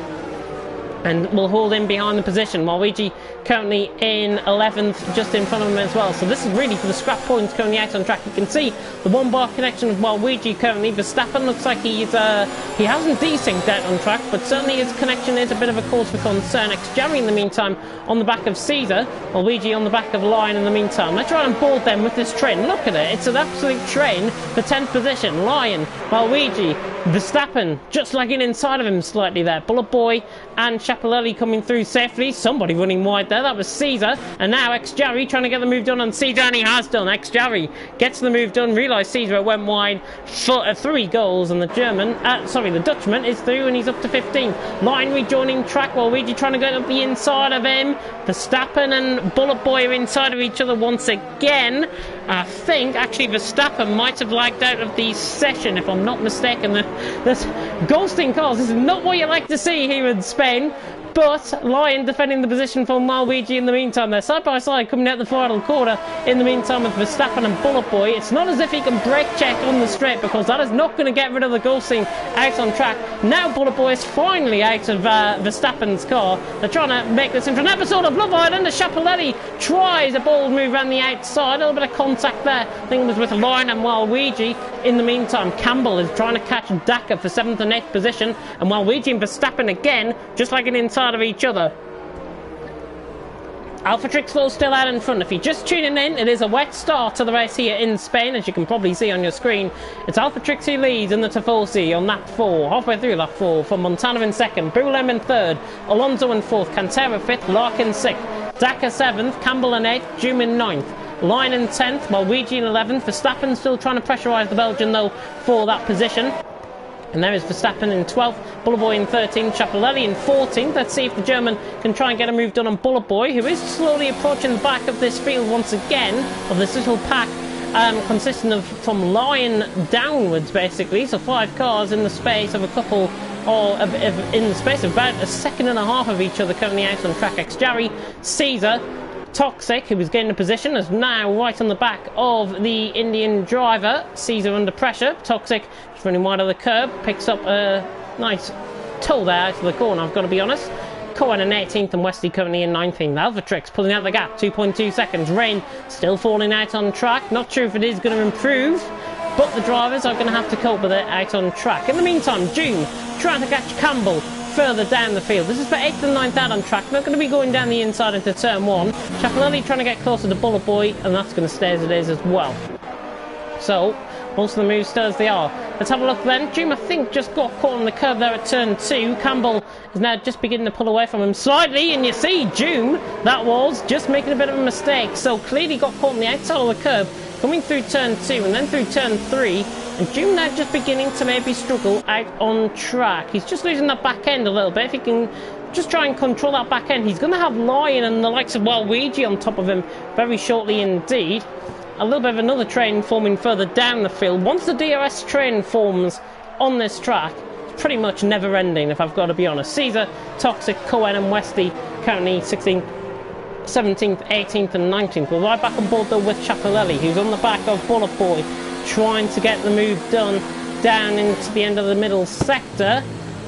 And will hold him behind the position. Waluigi currently in 11th, just in front of him as well. So this is really for the scrap points currently out on track. You can see the one-bar connection of Waluigi currently. Verstappen looks like he hasn't desynced out on track, but certainly his connection is a bit of a cause for concern. Jerry in the meantime on the back of Caesar. Waluigi on the back of Lion in the meantime. Let's try and board them with this train. Look at it. It's an absolute train for 10th position. Lion, Waluigi, Verstappen just lagging inside of him slightly there. Bullet Boy and Chapelelli coming through safely. Somebody running wide there. That was Caesar. And now X-Jarry trying to get the move done on Caesar, and he has done. X-Jarry gets the move done. Realised Caesar went wide for 3 goals, and the Dutchman is through, and he's up to 15. Lion rejoining track. Waluigi trying to get up the inside of him. Verstappen and Bullet Boy are inside of each other once again. I think actually Verstappen might have lagged out of the session, if I'm not mistaken. There's ghosting cars. This is not what you like to see here in Spain. But Lion defending the position for Waluigi in the meantime. They're side by side coming out the final quarter in the meantime with Verstappen and Bullet Boy. It's not as if he can brake check on the straight, because that is not going to get rid of the ghosting out on track. Now Bullet Boy is finally out of Verstappen's car. They're trying to make this into an episode of Love Island. As Chapelelli tries a bold move around the outside. A little bit of contact there. I think it was with Lion and Waluigi. In the meantime, Campbell is trying to catch Dakar for 7th and 8th position. And Waluigi and Verstappen again, just like an inside of each other. Alphatrix though still out in front. If you're just tuning in, it is a wet start to the race here in Spain, as you can probably see on your screen. It's Alphatrix who leads in the Tifosi on lap 4, halfway through lap 4, from Montana in 2nd, Bualem in 3rd, Alonso in 4th, Cantera 5th, Larkin 6th, Dakar 7th, Campbell in 8th, Jum in 9th, Lion in 10th, Waluigi in 11th. Verstappen still trying to pressurise the Belgian though for that position. And there is Verstappen in 12th, Bullet Boy in 13th, Chapelelli in 14th. Let's see if the German can try and get a move done on Bullet Boy, who is slowly approaching the back of this field once again, of this little pack consisting of from Lion downwards basically. So 5 cars in the space of a couple, or in the space of about a second and a half of each other currently out on track. X-Jarry, Caesar, Toxic, who was getting a position, is now right on the back of the Indian driver. Caesar under pressure. Toxic is running wide of the curb, picks up a nice toe there out of the corner, I've got to be honest. Cohen in 18th and Wesley currently in 19th. Alphatrix pulling out the gap, 2.2 seconds. Rain still falling out on track. Not sure if it is going to improve, but the drivers are going to have to cope with it out on track. In the meantime, June trying to catch Campbell further down the field. This is for 8th and 9th out on track. They're going to be going down the inside into turn 1. Chapelelli trying to get closer to Bullet Boy, and that's going to stay as it is as well. So most of the moves still as they are. Let's have a look then. Jim, I think, just got caught on the curve there at turn 2. Campbell is now just beginning to pull away from him slightly, and you see June, that was just making a bit of a mistake. So clearly got caught on the outside of the curve, coming through turn 2 and then through turn 3. And June now just beginning to maybe struggle out on track. He's just losing that back end a little bit. If he can just try and control that back end, he's going to have Lion and the likes of Waluigi on top of him very shortly indeed. a little bit of another train forming further down the field. Once the DRS train forms on this track, it's pretty much never ending, if I've got to be honest. Caesar, Toxic, Cohen and Westy currently 16th, 17th, 18th and 19th. We're right back on board though with Chapelelli, who's on the back of Bullet Boy, trying to get the move done down into the end of the middle sector.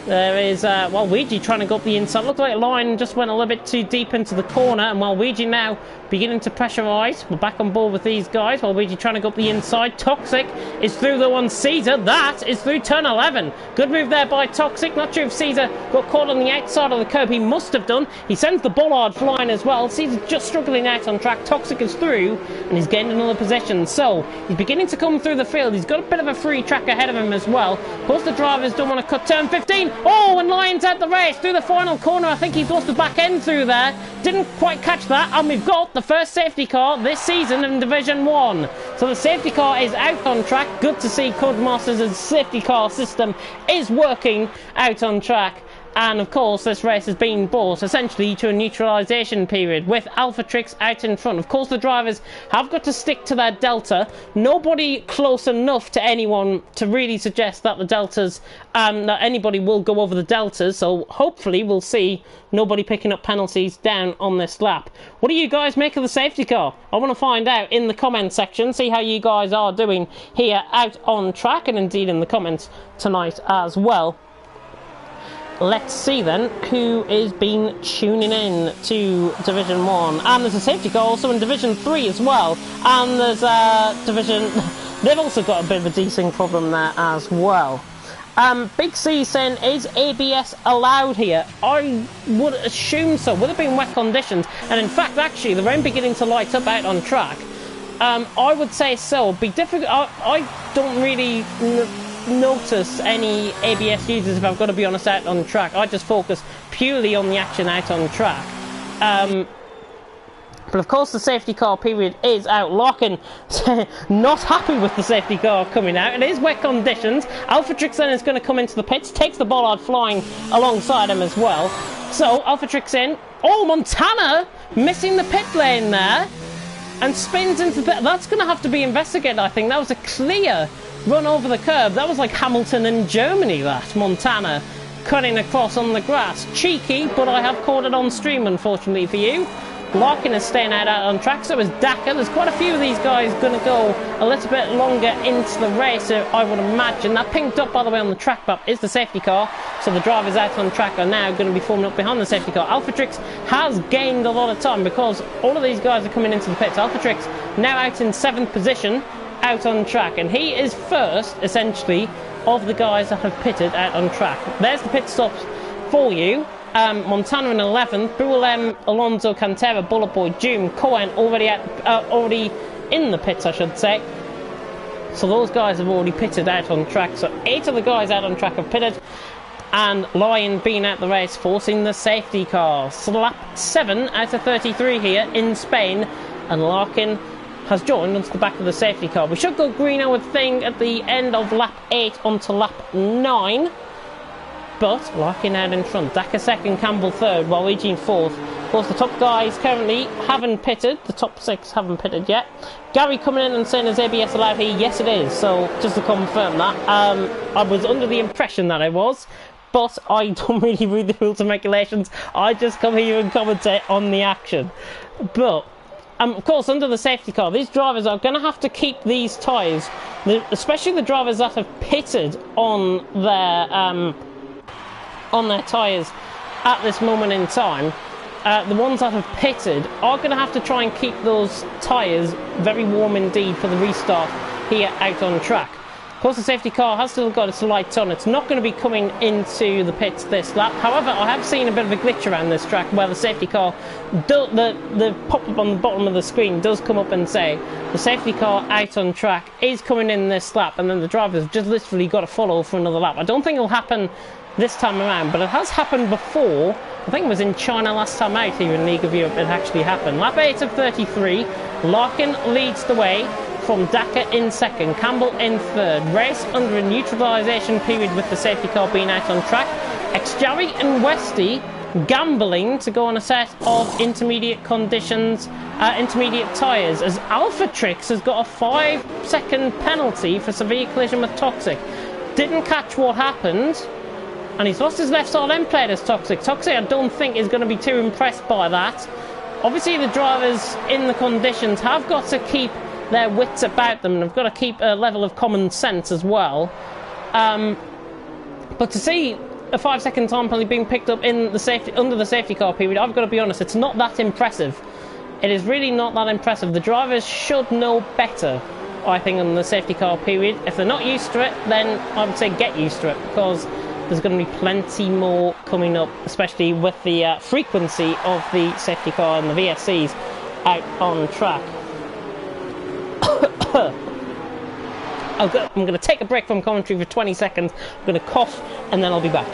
There is Waluigi trying to go up the inside. Looked like Lion just went a little bit too deep into the corner, and Waluigi now beginning to pressurise. We're back on board with these guys. Waluigi trying to go up the inside. Toxic is through the one Caesar. That is through turn 11. Good move there by Toxic. Not sure if Caesar got caught on the outside of the curb. He must have done. He sends the bollard flying as well. Caesar just struggling out on track. Toxic is through, and he's gained another position. So he's beginning to come through the field. He's got a bit of a free track ahead of him as well. Of course, the drivers don't want to cut turn 15. Oh, and Lion's out the race through the final corner. I think he's lost the back end through there. Didn't quite catch that. And we've got the first safety car this season in Division 1. So the safety car is out on track. Good to see Codemasters' safety car system is working out on track. And of course, this race has been brought essentially to a neutralisation period with Alphatrix out in front. Of course, the drivers have got to stick to their delta. Nobody close enough to anyone to really suggest that the deltas, that anybody will go over the deltas. So hopefully, we'll see nobody picking up penalties down on this lap. What do you guys make of the safety car? I want to find out in the comment section. See how you guys are doing here out on track, and indeed in the comments tonight as well. Let's see then who is been tuning in to Division 1. And there's a safety car also in Division 3 as well. And there's a Division... They've also got a bit of a desync problem there as well. Big C saying, is ABS allowed here? I would assume so. Would have been wet conditions. And in fact, actually, the rain beginning to light up out on track. I would say so. It'd be difficult. I don't really... notice any ABS users, if I've got to be honest, out on track. I just focus purely on the action out on track. But of course the safety car period is out. Larkin not happy with the safety car coming out. It is wet conditions. Alphatrix then is going to come into the pits, takes the bollard flying alongside him as well. So Alphatrix in. Oh, Montana missing the pit lane there and spins into the pit. That's going to have to be investigated, I think. That was a clear run over the curb. That was like Hamilton in Germany, that. Montana cutting across on the grass. Cheeky, but I have caught it on stream, unfortunately for you. Larkin is staying out on track, so is Daka. There's quite a few of these guys going to go a little bit longer into the race, I would imagine. That pink dot, by the way, on the track map is the safety car, so the drivers out on track are now going to be forming up behind the safety car. Alphatrix has gained a lot of time because all of these guys are coming into the pits. Alphatrix now out in 7th position, out on track, and he is first, essentially, of the guys that have pitted out on track. There's the pit stops for you. Montana in 11th, Bualem, Alonso, Cantera, Bullet Boy, Doom, Cohen already in the pits, I should say. So those guys have already pitted out on track. So 8 of the guys out on track have pitted, and Lion being out the race, forcing the safety car. So lap 7 out of 33 here in Spain, and Larkin has joined onto the back of the safety car. We should go green, I would think, at the end of lap 8 onto lap 9. But Larkin out in front. Daka second, Campbell third, Waluigi in fourth. Of course, the top guys currently haven't pitted. The top 6 haven't pitted yet. Gary coming in and saying, is ABS allowed here? Yes, it is. So, just to confirm that. I was under the impression that I was, but I don't really read the rules and regulations. I just come here and commentate on the action. But of course, under the safety car, these drivers are going to have to keep these tyres, especially the drivers that have pitted on their tyres at this moment in time. The ones that have pitted are going to have to try and keep those tyres very warm indeed for the restart here out on track. Of course, the safety car has still got its lights on. It's not going to be coming into the pits this lap. However, I have seen a bit of a glitch around this track where the safety car, the pop-up on the bottom of the screen does come up and say the safety car out on track is coming in this lap, and then the drivers have just literally got to follow for another lap. I don't think it'll happen this time around, but it has happened before. I think it was in China last time out here in League of Europe it actually happened. Lap 8 of 33, Larkin leads the way from Daka in second, Campbell in third. Race under a neutralisation period with the safety car being out on track. Ex-Jerry and Westy gambling to go on a set of intermediate conditions, intermediate tyres, as Alphatrix has got a 5-second penalty for severe collision with Toxic. Didn't catch what happened, and he's lost his left side end plate as Toxic. Toxic, I don't think, is going to be too impressed by that. Obviously, the drivers in the conditions have got to keep their wits about them, and have got to keep a level of common sense as well. But to see a 5-second time penalty being picked up in the under the safety car period, I've got to be honest, it's not that impressive. It is really not that impressive. The drivers should know better, I think, on the safety car period. If they're not used to it, then I would say get used to it, because there's going to be plenty more coming up, especially with the frequency of the safety car and the VSCs out on track. I'm going to take a break from commentary for 20 seconds. I'm going to cough and then I'll be back.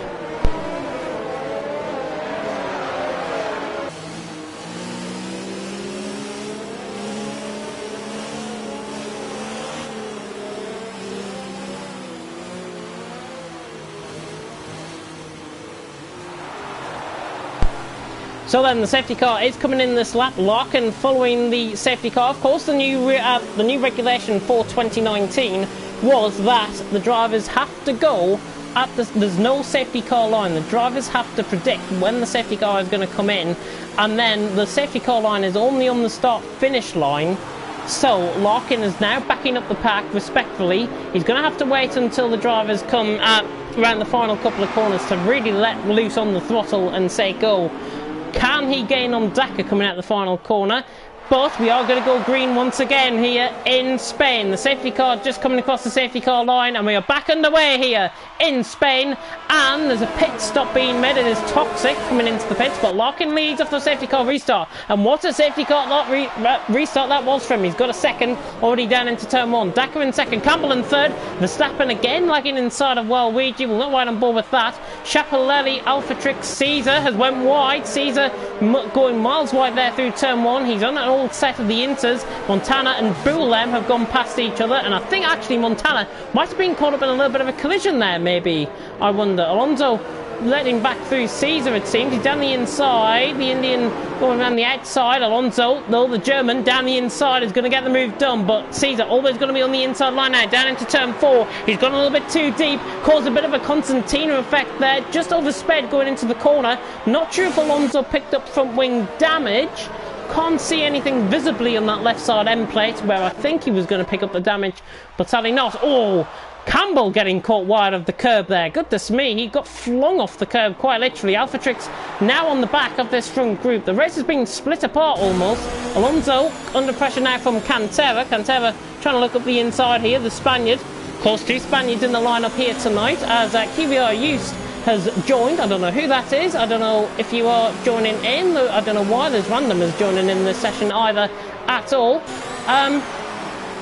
So then the safety car is coming in this lap. Larkin following the safety car. Of course, the new regulation for 2019 was that the drivers have to go at there's no safety car line. The drivers have to predict when the safety car is going to come in, and then the safety car line is only on the start-finish line. So Larkin is now backing up the pack respectfully. He's going to have to wait until the drivers come around the final couple of corners to really let loose on the throttle and say go. Can he gain on Dakar coming out the final corner? But we are going to go green once again here in Spain. The safety car just coming across the safety car line, and we are back underway here in Spain. And there's a pit stop being made. It is Toxic coming into the pits, but Larkin leads off the safety car restart. And what a safety car restart that was from him. He's got a second already down into turn one. Dakar in second, Campbell in third. Verstappen again lagging inside of Waluigi. We'll not wide on board with that. Chapelelli, Alphatrix, Caesar has went wide. Caesar going miles wide there through turn one. He's on an old set of the Inters. Montana and Boulem have gone past each other, and I think actually Montana might have been caught up in a little bit of a collision there, maybe. I wonder. Alonso letting back through Caesar, it seems. He's down the inside. The Indian going around the outside. Alonso, though, the German, down the inside is going to get the move done, but Caesar always going to be on the inside line now, down into turn four. He's gone a little bit too deep, caused a bit of a Constantino effect there, just oversped going into the corner. Not sure if Alonso picked up front wing damage. Can't see anything visibly on that left side end plate, where I think he was going to pick up the damage, but sadly not. Oh, Campbell getting caught wide of the curb there. Goodness me, he got flung off the curb quite literally. Alphatrix now on the back of this front group. The race has been split apart almost. Alonso under pressure now from Cantera. Cantera trying to look up the inside here, the Spaniard. Of course, two Spaniards in the lineup here tonight, as Kvyat Just has joined. I don't know who that is. I don't know if you are joining in. I don't know why there's randomers joining in this session either at all.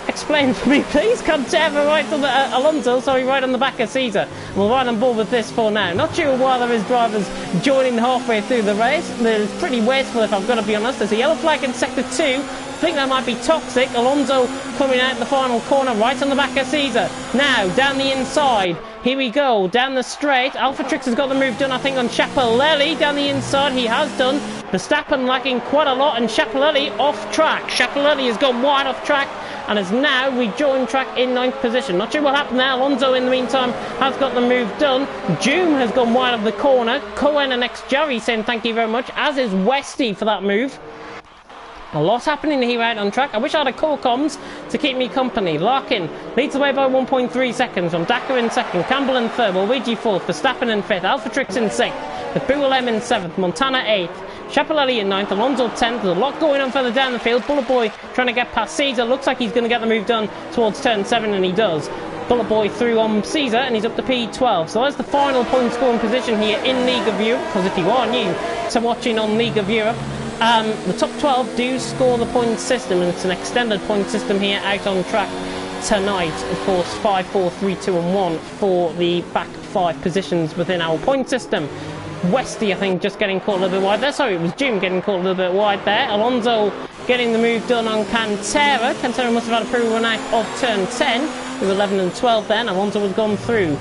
Explain for me, please. Cantera right on the Alonso, sorry, right on the back of Caesar. We'll ride on board with this for now. Not sure why there is drivers joining halfway through the race. It's pretty wasteful, if I've got to be honest. There's a yellow flag in sector 2. I think that might be Toxic. Alonso coming out the final corner right on the back of Caesar. Now down the inside. Here we go, down the straight. Alphatrix has got the move done, I think, on Chapelelli. Down the inside, he has done. Verstappen lagging quite a lot, and Chapelelli off track. Chapelelli has gone wide off track and has now rejoined track in 9th position. Not sure what happened there. Alonso, in the meantime, has got the move done. Joom has gone wide of the corner. Cohen and X-Jerry saying thank you very much, as is Westy for that move. A lot happening here out on track. I wish I had a core comms to keep me company. Larkin leads the way by 1.3 seconds from Dakar in second, Campbell in third, Waluigi fourth, Verstappen in fifth, Alphatrix in sixth, with Boulem in seventh, Montana eighth, Chapelelli in ninth, Alonso 10th. There's a lot going on further down the field. Bullet Boy trying to get past Caesar. Looks like he's going to get the move done towards turn 7, and he does. Bullet Boy through on Caesar, and he's up to P12. So that's the final point scoring position here in League of Europe, because if you are new to watching on League of Europe, the top 12 do score the point system, and it's an extended point system here out on track tonight. Of course, 5, 4, 3, 2 and 1 for the back 5 positions within our point system. Westy, I think, just getting caught a little bit wide there. Sorry, it was Jim getting caught a little bit wide there. Alonso getting the move done on Cantera. Cantera must have had a pretty run out of turn 10 with 11 and 12 then. Alonso has gone through.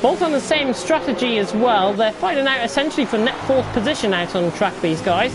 Both on the same strategy as well. They're fighting out essentially for net 4th position out on track, these guys.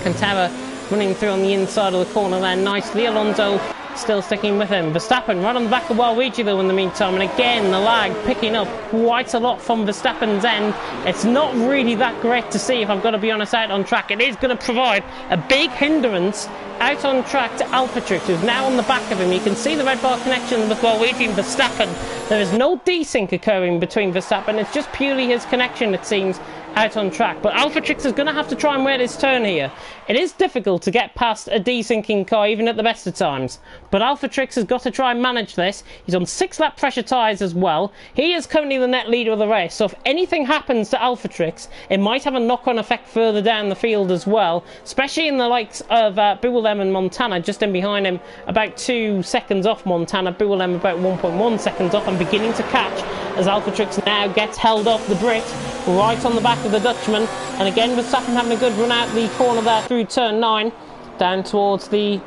Cantara running through on the inside of the corner there nicely. Alonso still sticking with him. Verstappen right on the back of Waluigi though in the meantime, and again the lag picking up quite a lot from Verstappen's end. It's not really that great to see, if I've got to be honest, out on track. It is going to provide a big hindrance out on track to Alphatrix, who's now on the back of him. You can see the red bar connection with Waluigi and Verstappen. There is no desync occurring between Verstappen, it's just purely his connection, it seems, out on track. But Alphatrix is going to have to try and wait his turn here. It is difficult to get past a desyncing car even at the best of times, but Alphatrix has got to try and manage this. He's on 6-lap pressure tyres as well. He is currently the net leader of the race, so if anything happens to Alphatrix, it might have a knock-on effect further down the field as well, especially in the likes of Bullem and Montana just in behind him, about 2 seconds off Montana. Bullem about 1.1 seconds off and beginning to catch as Alphatrix now gets held off the Brit right on the back of the Dutchman. And again Verstappen having a good run out the corner there through turn 9 down towards the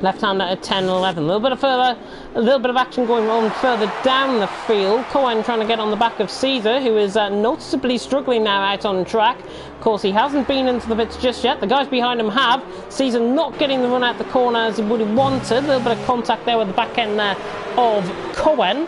left-hander at 10 and 11. A little bit of action going on further down the field. Cohen trying to get on the back of Caesar, who is noticeably struggling now out on track. Of course, he hasn't been into the pits just yet. The guys behind him have. Caesar not getting the run out the corner as he would have wanted. A little bit of contact there with the back end there of Cohen.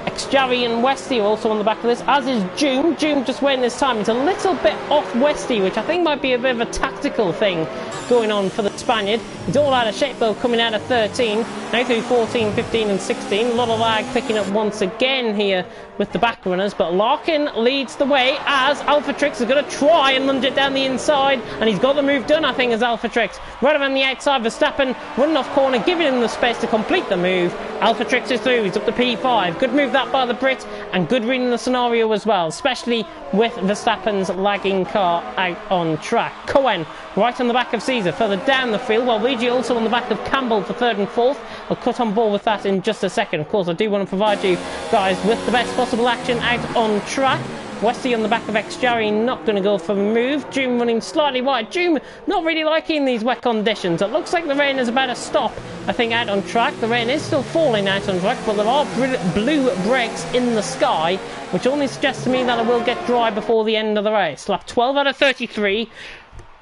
Xjavi and Westy are also on the back of this, as is Joom. Joom just waiting his time. He's a little bit off Westy, which I think might be a bit of a tactical thing going on for the Spaniard. He's all out of shape though, coming out of 13, now through 14, 15 and 16. A lot of lag picking up once again here with the back runners, but Larkin leads the way as Alphatrix is going to try and lunge it down the inside, and he's got the move done, I think, as Alphatrix. Right around the outside, Verstappen running off corner, giving him the space to complete the move. Alphatrix is through, he's up to P5. Good move that by the Brit, and good reading the scenario as well, especially with Verstappen's lagging car out on track. Cohen right on the back of Caesar, further down the field, while Luigi also on the back of Campbell for 3rd and 4th. I'll cut on board with that in just a second. Of course, I do want to provide you guys with the best possible action out on track. Westy on the back of Xjavi not going to go for a move. Joom running slightly wide. Joom not really liking these wet conditions. It looks like the rain is about to stop, I think, out on track. The rain is still falling out on track, but there are blue breaks in the sky, which only suggests to me that it will get dry before the end of the race. Lap 12 out of 33.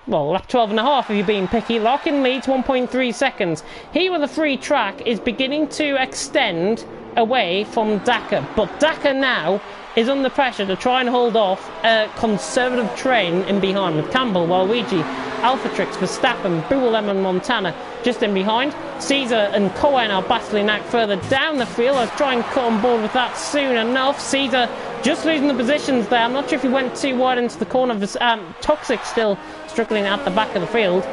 Well, lap 12 and a half if you're being picky. Larkin leads 1.3 seconds. Here with a free track is beginning to extend away from Dakar, but Dakar now is under pressure to try and hold off a conservative train in behind, with Campbell, Waluigi, Alphatrix, Verstappen, Bullem and Montana just in behind. Caesar and Cohen are battling out further down the field. I'll try and cut on board with that soon enough. Caesar just losing the positions there. I'm not sure if he went too wide into the corner. Toxic still struggling at the back of the field,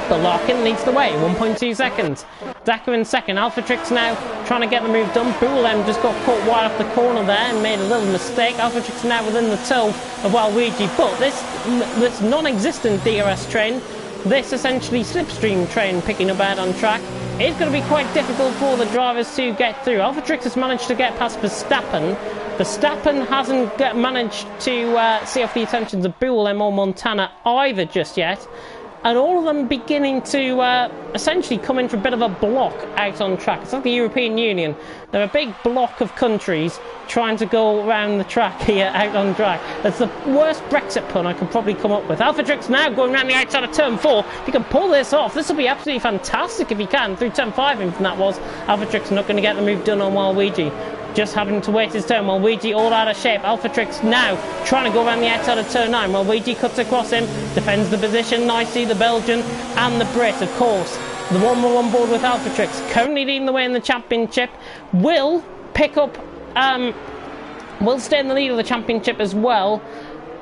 but Larkin leads the way, 1.2 seconds. Dakar in second. Alphatrix now trying to get the move done. Bullem just got caught wide off the corner there and made a little mistake. Alphatrix now within the toe of Waluigi, but this non-existent DRS train, this essentially slipstream train picking up out on track, is going to be quite difficult for the drivers to get through. Alphatrix has managed to get past Verstappen. Verstappen hasn't managed to see off the attentions of Bullem or Montana either just yet. And all of them beginning to essentially come in for a bit of a block out on track. It's like the European Union. They're a big block of countries trying to go around the track here out on track. That's the worst Brexit pun I could probably come up with. Alphatrix now going around the outside of turn 4. If he can pull this off, this will be absolutely fantastic if he can. Through turn 5, even that was. Alphatrix not going to get the move done on Waluigi. Just having to wait his turn. Waluigi all out of shape. Alphatrix now trying to go around the outside of turn 9. Waluigi cuts across him, defends the position nicely. The Belgian and the Brit, of course. The one we're on board with Alphatrix, currently leading the way in the championship, will pick up, will stay in the lead of the championship as well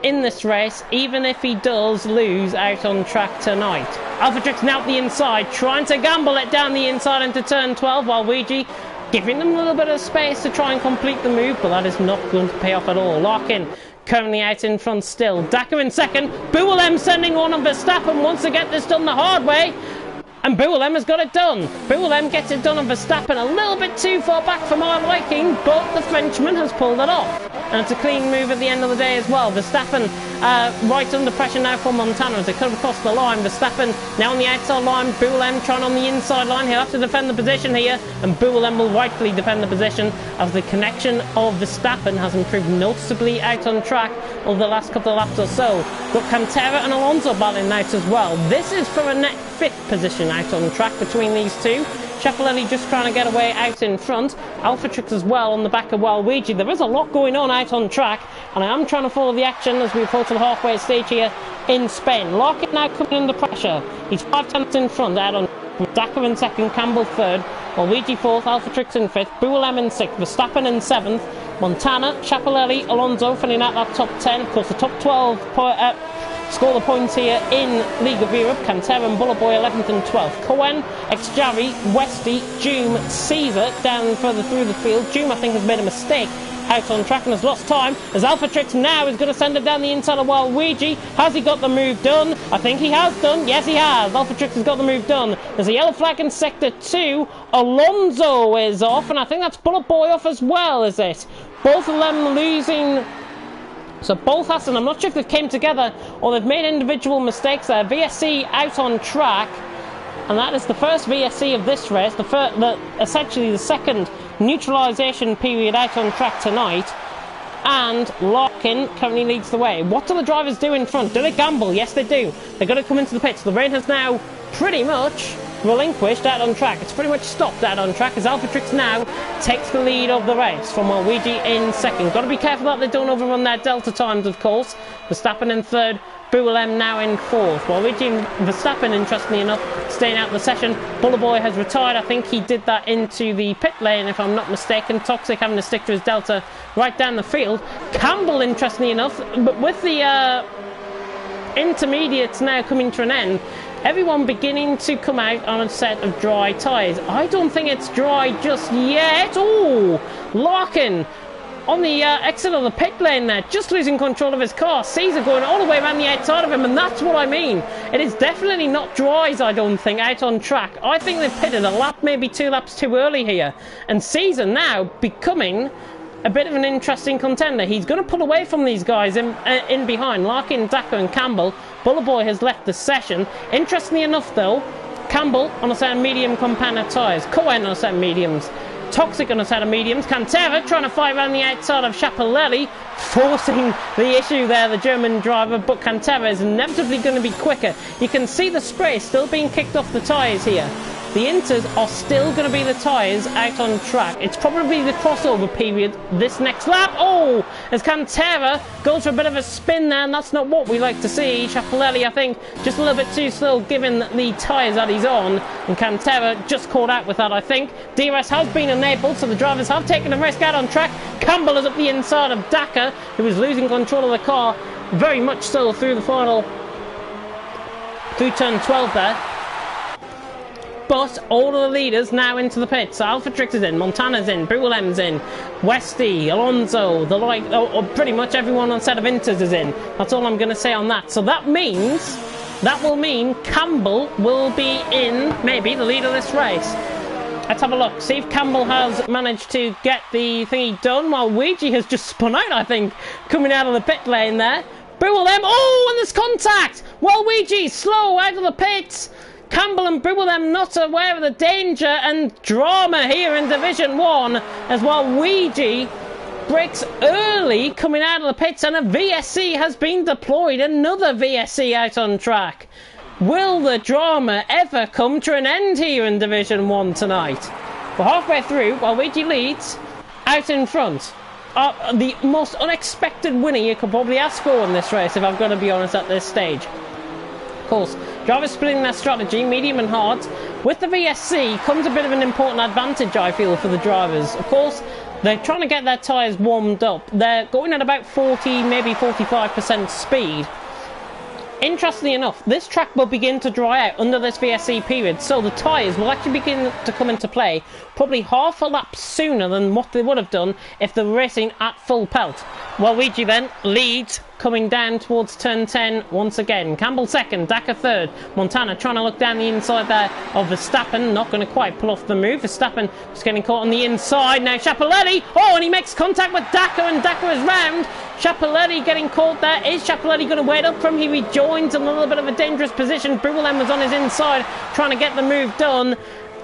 in this race, even if he does lose out on track tonight. Alphatrix now at the inside, trying to gamble it down the inside into turn 12, while Waluigi giving them a little bit of space to try and complete the move, but that is not going to pay off at all. Larkin currently out in front still. Dakar in second. Bullem sending one on Verstappen, wants to get this done the hard way, and Bullem has got it done. Bullem gets it done on Verstappen, a little bit too far back for my liking, but the Frenchman has pulled it off. and it's a clean move at the end of the day as well. Verstappen right under pressure now for Montana as they could have crossed the line. Verstappen now on the outside line, Boulem trying on the inside line. He'll have to defend the position here, and Boulem will rightfully defend the position as the connection of Verstappen has improved noticeably out on track over the last couple of laps or so. Got Cantera and Alonso battling out as well. This is for a net 5th position out on track between these two. Schiaparelli just trying to get away out in front. Alphatrix as well on the back of Waluigi. There is a lot going on out on track, and I am trying to follow the action as we approach the halfway stage here in Spain. Larkin now coming under pressure. He's 5 tenths in front out on Dakar in 2nd, Campbell 3rd, Waluigi 4th, Alphatrix in 5th, Boulem in 6th, Verstappen in 7th, Montana, Schiaparelli, Alonso filling out that top 10. Of course, the top 12 score the points here in League of Europe. Cantera and Bullerboy 11th and 12th. Cohen, Ex-Jarry, Westy, Joom, Caesar down further through the field. Joom, I think, has made a mistake out on track and has lost time, as Alphatrix now is going to send it down the inside of Waluigi. Has he got the move done? I think he has done. Yes, he has. Alphatrix has got the move done. There's a yellow flag in Sector 2. Alonso is off, and I think that's Bullet Boy off as well, is it? Both of them losing. So both Aston, I'm not sure if they've came together or they've made individual mistakes there. VSC out on track, and that is the first VSC of this race, essentially the second neutralisation period out on track tonight. And Larkin currently leads the way. What do the drivers do in front? Do they gamble? Yes, they do. They're going to come into the pits. The rain has now pretty much relinquished out on track. It's pretty much stopped out on track as Alphatrix now takes the lead of the race from Waluigi in 2nd. Got to be careful that they don't overrun their delta times, of course. Verstappen in 3rd, Boulem now in 4th. Waluigi and Verstappen, interestingly enough, staying out of the session. Bullerboy has retired. I think he did that into the pit lane, if I'm not mistaken. Toxic having to stick to his delta right down the field. Campbell, interestingly enough, but with the intermediates now coming to an end, everyone beginning to come out on a set of dry tyres. I don't think it's dry just yet. Oh, Larkin on the exit of the pit lane there, just losing control of his car. Caesar going all the way around the outside of him, and that's what I mean. It is definitely not dries, I don't think, out on track. I think they've pitted a lap, maybe 2 laps too early here. And Caesar now becoming a bit of an interesting contender. He's going to pull away from these guys in behind. Larkin, Dakar and Campbell. Bullerboy has left the session. Interestingly enough, though, Campbell on a set of medium compound tyres. Cohen on a set of mediums. Toxic on a set of mediums. Cantera trying to fight around the outside of Schiaparelli, forcing the issue there, the German driver, but Cantera is inevitably going to be quicker. You can see the spray still being kicked off the tyres here. The Inters are still going to be the tyres out on track. It's probably the crossover period this next lap. Oh, as Cantera goes for a bit of a spin there, and that's not what we like to see. Schiaparelli, I think, just a little bit too slow given the tyres that he's on, and Cantera just caught out with that, I think. DRS has been enabled, so the drivers have taken a risk out on track. Campbell is up the inside of Dakar, who is losing control of the car very much so through turn 12 there. But all of the leaders now into the pits. So Alphatrix is in, Montana's in, Boulem's in, Westy, Alonso, the like, pretty much everyone on set of Inters is in. That's all I'm going to say on that. So that will mean Campbell will be in, maybe, the lead of this race. Let's have a look. See if Campbell has managed to get the thingy done, while Luigi has just spun out, I think, coming out of the pit lane there. Boulem, oh, and there's contact! Waluigi slow out of the pits. Campbell and Boulem not aware of the danger, and drama here in Division 1 as Waluigi breaks early coming out of the pits, and a VSC has been deployed. Another VSC out on track. Will the drama ever come to an end here in Division 1 tonight? We're halfway through. Waluigi leads out in front. The most unexpected winner you could probably ask for in this race, if I'm going to be honest at this stage. Of course, drivers splitting their strategy, medium and hard. With the VSC comes a bit of an important advantage, I feel, for the drivers. Of course, they're trying to get their tyres warmed up. They're going at about 40, maybe 45% speed. Interestingly enough, this track will begin to dry out under this VSC period, so the tyres will actually begin to come into play probably half a lap sooner than what they would have done if they were racing at full pelt. Waluigi then leads coming down towards turn 10 once again. Campbell second, Dakar third. Montana trying to look down the inside there of Verstappen. Not going to quite pull off the move. Verstappen just getting caught on the inside. Now Chapelletti. Oh, and he makes contact with Dakar, and Dakar is round. Chapelletti getting caught there. Is Chapelletti going to wait up from? He rejoins in a little bit of a dangerous position. Brulem was on his inside trying to get the move done.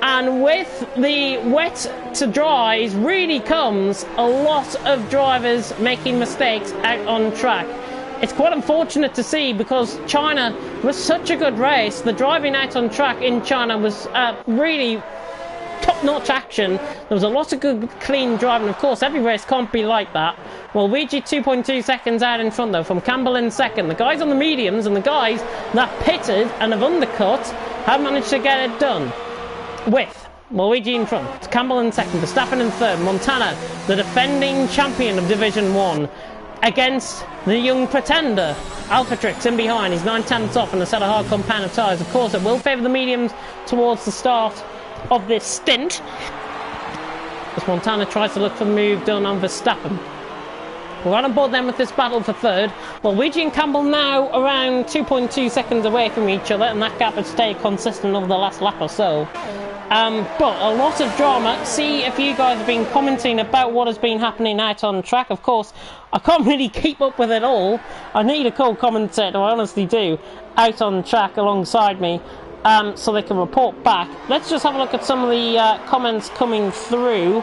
And with the wet to dries really comes a lot of drivers making mistakes out on track. It's quite unfortunate to see because China was such a good race. The driving out on track in China was really top-notch action. There was a lot of good, clean driving. Of course, every race can't be like that. Well, Luigi 2.2 seconds out in front, though, from Campbell in second. The guys on the mediums and the guys that pitted and have undercut have managed to get it done. With Luigi in front, Campbell in second, Verstappen in third, Montana, the defending champion of Division 1, against the young pretender, Alcatrix in behind. He's 9/10ths off and a set of hard compound of tyres. Of course, it will favour the mediums towards the start of this stint, as Montana tries to look for the move done on Verstappen. We're on board then with this battle for third. Well, Luigi and Campbell now around 2.2 seconds away from each other, and that gap has stayed consistent over the last lap or so. But a lot of drama. See if you guys have been commenting about what has been happening out on track. Of course, I can't really keep up with it all. I need a co-commentator, I honestly do, out on track alongside me, so they can report back. Let's just have a look at some of the comments coming through.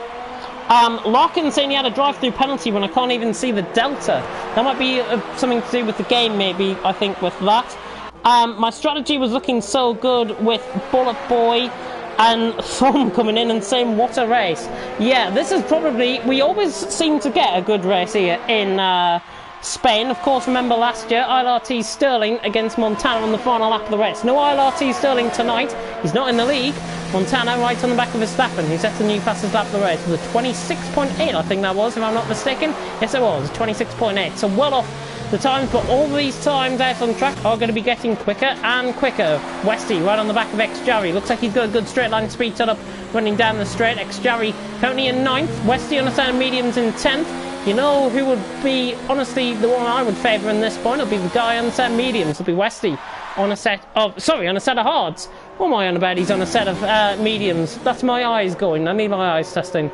Larkin saying he had a drive-through penalty when I can't even see the delta. That might be something to do with the game, maybe, I think, with that. My strategy was looking so good with Bullet Boy and Thumb coming in and saying, what a race. Yeah, this is probably... We always seem to get a good race here in Spain. Of course, remember last year, ILRT Sterling against Montana on the final lap of the race. No ILRT Sterling tonight. He's not in the league. Montana right on the back of Verstappen, who sets the new fastest lap of the race with a 26.8, I think that was, if I'm not mistaken. Yes, it was, 26.8. So well off the times, but all these times out on track are going to be getting quicker and quicker. Westy right on the back of X-Jarry. Looks like he's got a good straight line speed set up running down the straight. X-Jarry currently in 9th. Westy on a set of mediums in 10th. You know who would be, honestly, the one I would favour in this point? It'll be the guy on a set of mediums. It'll be Westy on a set of... Sorry, on a set of hards. What am I on about? He's on a set of mediums. That's my eyes going. I need my eyes testing.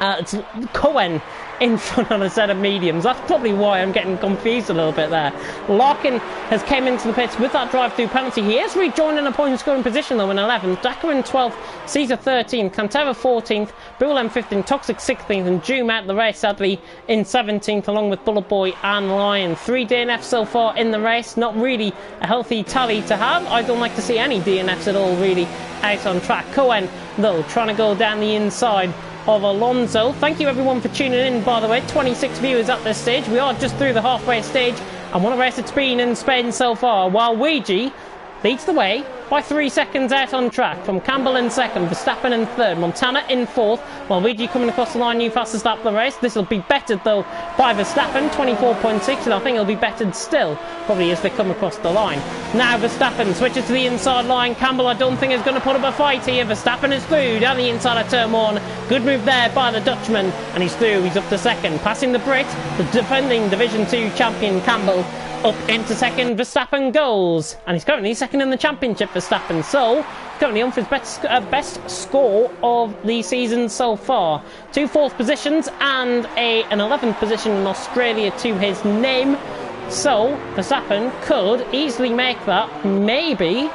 It's Cohen in front on a set of mediums. That's probably why I'm getting confused a little bit there. Larkin has came into the pits with that drive-through penalty. He has rejoined in a point-scoring position, though, in 11th. Dakar in 12th, Caesar 13th, Cantera 14th, Brulem 15th, Toxic 16th, and Doom out the race, sadly, in 17th, along with Bullet Boy and Lion. 3 DNFs so far in the race. Not really a healthy tally to have. I don't like to see any DNFs at all, really, out on track. Cohen, though, trying to go down the inside of Alonso. Thank you everyone for tuning in, by the way. 26 viewers at this stage. We are just through the halfway stage, and what a race it's been in Spain so far, while Luigi leads the way by 3 seconds out on track, from Campbell in second, Verstappen in third, Montana in fourth, while Luigi coming across the line, new fastest lap of the race. This will be bettered though by Verstappen, 24.6, and I think it'll be bettered still, probably as they come across the line. Now Verstappen switches to the inside line. Campbell, I don't think, is going to put up a fight here. Verstappen is through down the inside of turn 1. Good move there by the Dutchman, and he's through. He's up to second, passing the Brit, the defending Division 2 champion Campbell. Up into second, Verstappen goes, and he's currently second in the championship, Verstappen, so currently on for his best score of the season so far. 2 4th positions and an 11th position in Australia to his name, so Verstappen could easily make that maybe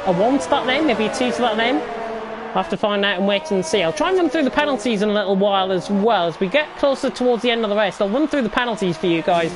a 1 to that name, maybe a 2 to that name. I'll have to find out and wait and see. I'll try and run through the penalties in a little while as well. As we get closer towards the end of the race, I'll run through the penalties for you guys,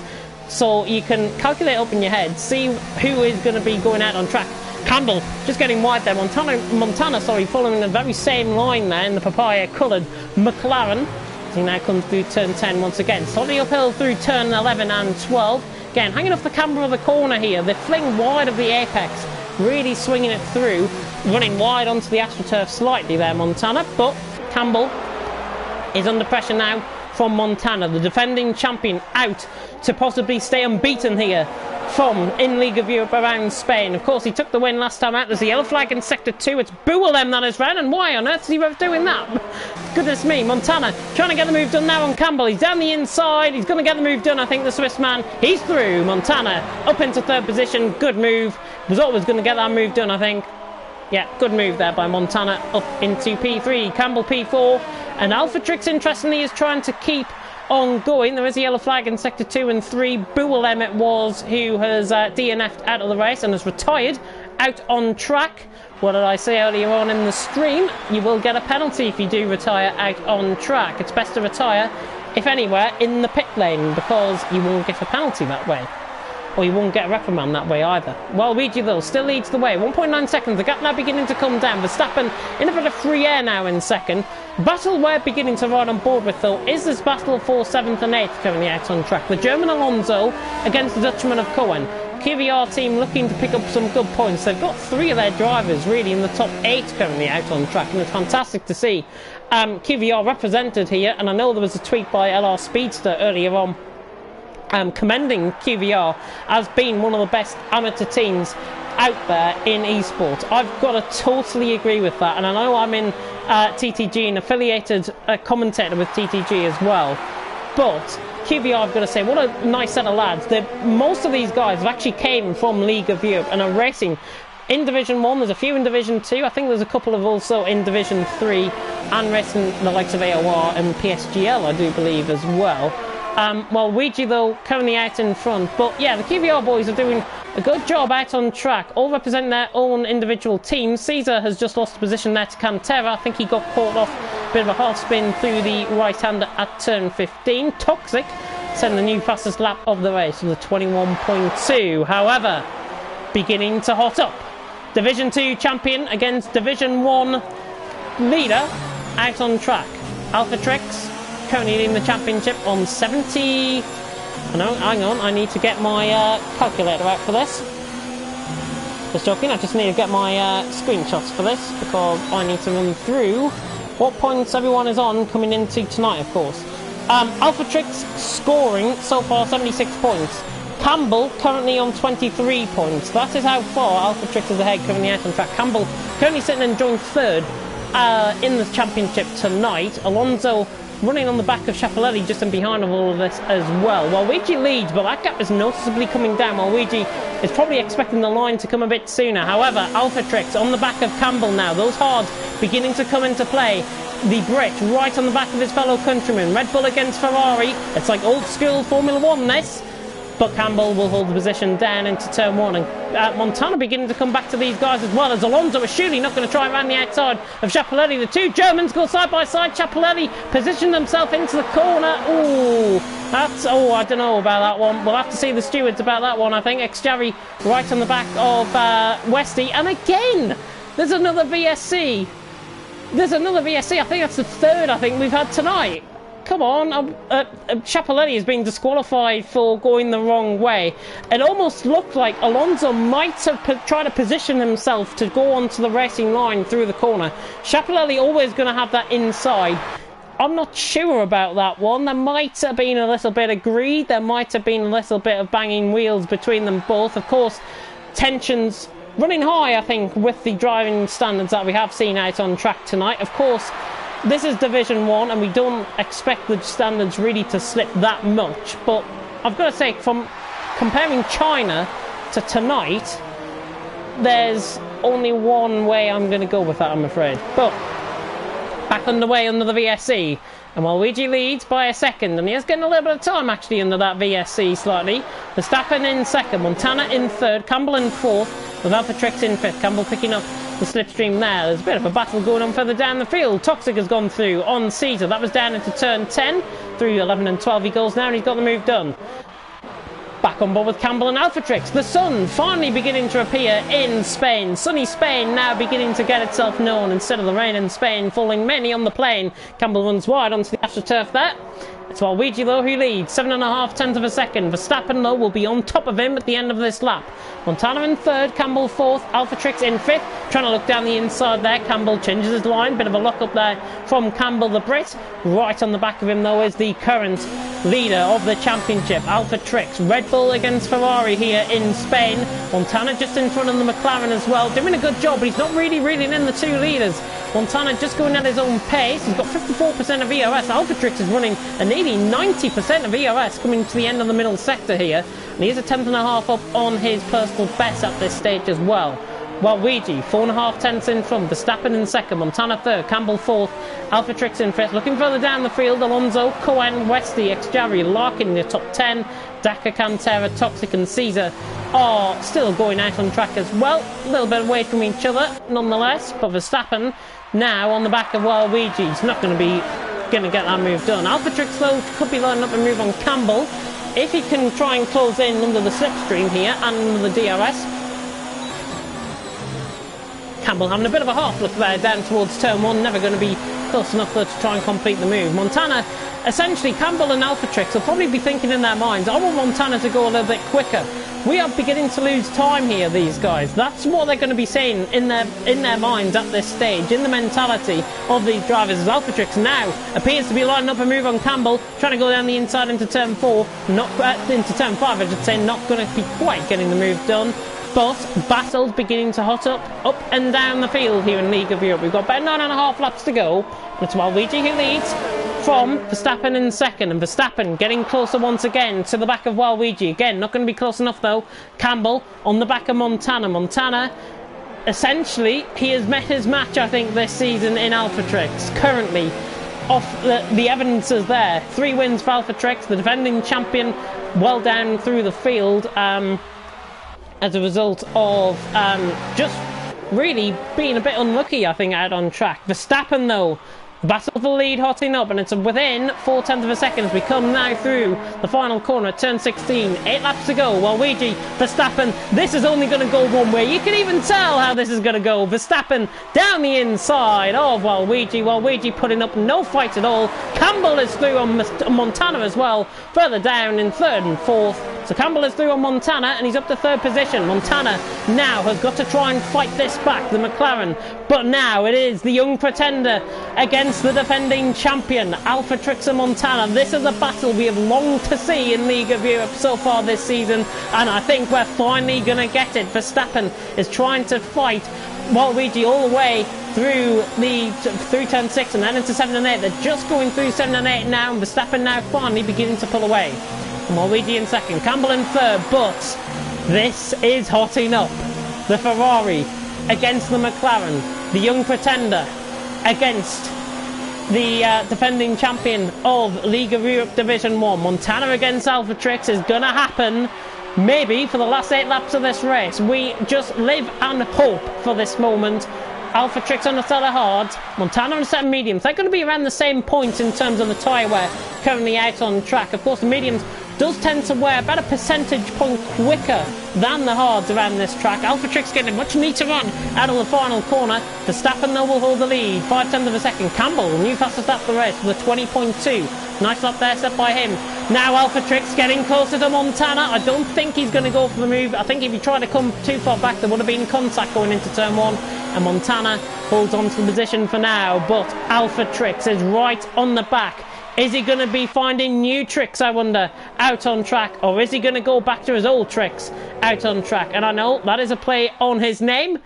so you can calculate up in your head, see who is going to be going out on track. Campbell just getting wide there. Montana, following the very same line there in the papaya-coloured McLaren. He now comes through turn 10 once again. Slightly uphill through turn 11 and 12. Again, hanging off the camber of the corner here. They fling wide of the apex, really swinging it through, running wide onto the AstroTurf slightly there, Montana. But Campbell is under pressure now from Montana, the defending champion, out to possibly stay unbeaten here from in League of Europe around Spain. Of course, he took the win last time out. There's the yellow flag in Sector 2. It's Bualem that is round, and why on earth is he doing that? Goodness me, Montana trying to get the move done now on Campbell. He's down the inside. He's going to get the move done, I think, the Swiss man. He's through. Montana up into third position. Good move. Was always going to get that move done, I think. Yeah, good move there by Montana up into P3. Campbell P4. And Alpha Trix, interestingly, is trying to keep on going. There is a yellow flag in Sector 2 and 3. Bualem it was who has DNF'd out of the race and has retired out on track. What did I say earlier on in the stream? You will get a penalty if you do retire out on track. It's best to retire, if anywhere, in the pit lane, because you won't get a penalty that way. Or you won't get a reprimand that way either. Well, Luigi, though, still leads the way. 1.9 seconds. The gap now beginning to come down. Verstappen in a bit of free air now in second. Battle we're beginning to ride on board with, though, is this battle for 7th and 8th currently out on track. The German Alonso against the Dutchman of Cohen. QVR team looking to pick up some good points. They've got 3 of their drivers really in the top 8 currently out on track, and it's fantastic to see QVR represented here. And I know there was a tweet by LR Speedster earlier on commending QVR as being one of the best amateur teams out there in esports. I've got to totally agree with that, and I know I'm in TTG and affiliated commentator with TTG as well, but QVR, I've got to say, what a nice set of lads. Most of these guys have actually came from League of Europe and are racing in Division 1. There's a few in Division 2. I think there's a couple of also in Division 3 and racing the likes of AOR and PSGL, I do believe, as well. Well, Ouija, though, currently out in front. But, yeah, the QVR boys are doing a good job out on track, all representing their own individual teams. Caesar has just lost position there to Cantera. I think he got caught off a bit of a half spin through the right-hander at turn 15. Toxic setting the new fastest lap of the race with a 21.2. However, beginning to hot up. Division 2 champion against Division 1 leader out on track. Alpha Trix currently leading the championship on 70. No, hang on, I need to get my calculator out for this. Just joking, I just need to get my screenshots for this because I need to run through what points everyone is on coming into tonight, of course. Alpha Trix scoring so far 76 points. Campbell currently on 23 points. That is how far Alpha Trix is ahead currently out on track. Campbell currently sitting and joined third in the championship tonight. Alonso running on the back of Schiaparelli just in behind of all of this as well. While Luigi leads, but that gap is noticeably coming down. While Luigi is probably expecting the line to come a bit sooner. However, Alpha Trix on the back of Campbell now. Those hards beginning to come into play. The Brit right on the back of his fellow countryman. Red Bull against Ferrari. It's like old school Formula 1 this. But Campbell will hold the position down into turn 1. And Montana beginning to come back to these guys as well, as Alonso is surely not going to try around the outside of Schiaparelli. The two Germans go side by side. Schiaparelli positioned himself into the corner. Ooh, that's, oh, I don't know about that one. We'll have to see the stewards about that one, I think. Xjavi right on the back of Westy. And again, there's another VSC. There's another VSC. I think that's the third I think we've had tonight. Come on, Schiaparelli has been disqualified for going the wrong way. It almost looked like Alonso might have tried to position himself to go onto the racing line through the corner. Schiaparelli always going to have that inside. I'm not sure about that one. There might have been a little bit of greed. There might have been a little bit of banging wheels between them both. Of course, tensions running high, I think, with the driving standards that we have seen out on track tonight. Of course, this is Division 1 and we don't expect the standards really to slip that much, but I've got to say, from comparing China to tonight, there's only one way I'm going to go with that, I'm afraid. But back underway under the VSC, and while Luigi leads by a second, and he is getting a little bit of time actually under that VSC slightly. Verstappen in second, Montana in third, Campbell in fourth, with Alpha Trix in fifth. Campbell picking up the slipstream there. There's a bit of a battle going on further down the field. Toxic has gone through on Caesar. That was down into turn 10. Through 11 and 12 he goes now, and he's got the move done. Back on board with Campbell and Alpha Trix. The sun finally beginning to appear in Spain. Sunny Spain now beginning to get itself known instead of the rain in Spain falling mainly on the plain. Campbell runs wide onto the AstroTurf there. It's Waluigi, though, who leads. 7.5 tenths of a second. Verstappen, though, will be on top of him at the end of this lap. Montana in third, Campbell fourth, Alpha Trix in fifth. Trying to look down the inside there. Campbell changes his line. Bit of a lock up there from Campbell the Brit. Right on the back of him, though, is the current leader of the championship. Alpha Trix, Red Bull against Ferrari here in Spain. Montana just in front of the McLaren as well, doing a good job, but he's not really reeling in the two leaders. Montana just going at his own pace. He's got 54% of ERS. Alpha Trix is running a nearly 90% of ERS coming to the end of the middle sector here. And he is a tenth and a half up on his personal best at this stage as well. Waluigi, 4.5 tenths in front. Verstappen in second. Montana third. Campbell fourth. Alpha Trix in fifth. Looking further down the field, Alonso, Cohen, Westy, Xjavi, Larkin in the top 10. Daka, Cantera, Toxic and Caesar are still going out on track as well. A little bit away from each other nonetheless. But Verstappen now on the back of Waluigi. He's not going to get that move done. Alpha Trix though could be lining up a move on Campbell if he can try and close in under the slipstream here and under the DRS. Campbell having a bit of a half look there down towards turn 1, never going to be close enough though to try and complete the move. Montana, essentially Campbell and Alpha Trix will probably be thinking in their minds, I want Montana to go a little bit quicker. We are beginning to lose time here, these guys. That's what they're going to be saying in their minds at this stage, in the mentality of these drivers. As Alpha Trix now appears to be lining up a move on Campbell, trying to go down the inside into turn 4, not into turn 5, I should say, not going to be quite getting the move done. But battles beginning to hot up and down the field here in League of Europe. We've got about 9.5 laps to go. It's Waluigi who leads from Verstappen in second, and Verstappen getting closer once again to the back of Waluigi. Again, not going to be close enough though. Campbell on the back of Montana. Montana, essentially, he has met his match, I think, this season in Alpha Trix. Currently, off the evidence is there. 3 wins for Alpha Trix, the defending champion, well down through the field. As a result of just really being a bit unlucky, I think, out on track. Verstappen, though, battle for the lead hotting up, and it's within 0.4 of a second as we come now through the final corner at turn 16. 8 laps to go. Waluigi, Verstappen, this is only going to go one way. You can even tell how this is going to go. Verstappen down the inside of Waluigi. Waluigi putting up no fight at all. Campbell is through on Montana as well, further down in third and fourth. So Campbell is through on Montana, and he's up to third position. Montana now has got to try and fight this back, the McLaren. But now it is the young pretender against the defending champion, Alpha Trix and Montana. This is a battle we have longed to see in League of Europe so far this season, and I think we're finally going to get it. Verstappen is trying to fight Waluigi all the way through turn 6 and then into 7 and 8. They're just going through 7 and 8 now, and Verstappen now finally beginning to pull away. Waluigi in second, Campbell in third, but this is hotting up. The Ferrari against the McLaren, the young pretender against the defending champion of League of Europe Division 1. Montana against Alpha Trix is going to happen maybe for the last 8 laps of this race. We just live and hope for this moment. Alpha Trix on a set of hards, Montana on a set of mediums. They're going to be around the same points in terms of the tyre wear currently out on track. Of course, the mediums does tend to wear about a percentage point quicker than the hards around this track. Alpha Trix getting a much neater run out of the final corner. Verstappen though will hold the lead, 0.5 of a second. Campbell, new fastest lap of the race with a 20.2. Nice lap there set by him. Now Alpha Trix getting closer to Montana. I don't think he's going to go for the move. I think if he tried to come too far back, there would have been contact going into turn 1. And Montana holds on to the position for now. But Alpha Trix is right on the back. Is he going to be finding new tricks, I wonder, out on track? Or is he going to go back to his old tricks out on track? And I know that is a play on his name,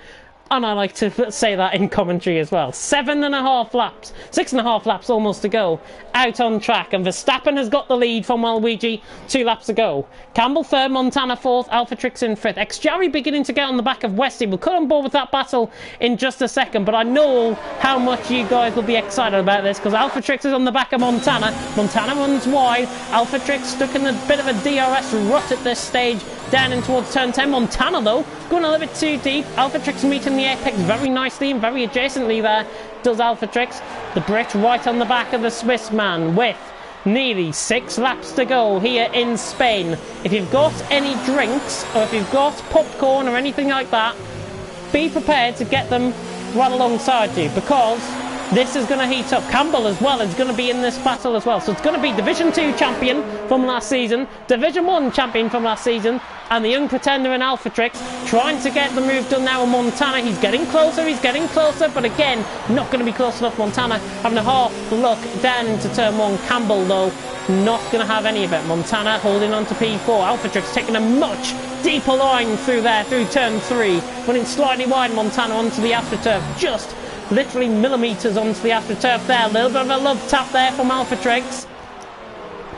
and I like to say that in commentary as well. 7.5 laps, 6.5 laps almost to go out on track, and Verstappen has got the lead from Waluigi 2 laps to go. Campbell third, Montana fourth, Alpha Trix in fifth. Xjavi beginning to get on the back of Westy. We'll come on board with that battle in just a second, but I know how much you guys will be excited about this, because Alpha Trix is on the back of Montana. Montana runs wide. Alpha Trix stuck in a bit of a DRS rut at this stage, down in towards turn 10. Montana though going a little bit too deep. Alpha Trix meeting the apex very nicely and very adjacently there does Alpha Trix. The Brit right on the back of the Swiss man with nearly 6 laps to go here in Spain. If you've got any drinks or if you've got popcorn or anything like that, be prepared to get them right alongside you, because This is going to heat up. Campbell as well is going to be in this battle as well. So it's going to be Division 2 champion from last season, Division 1 champion from last season, and the young pretender in Alpha Trix trying to get the move done now on Montana. He's getting closer, but again, not going to be close enough. Montana having a half look down into turn 1. Campbell, though, not going to have any of it. Montana holding on to P4. Alpha Trix taking a much deeper line through there, through turn 3. Running slightly wide, Montana onto the AstroTurf. Just literally millimetres onto the AstroTurf there. A little bit of a love tap there from Alpha Trix.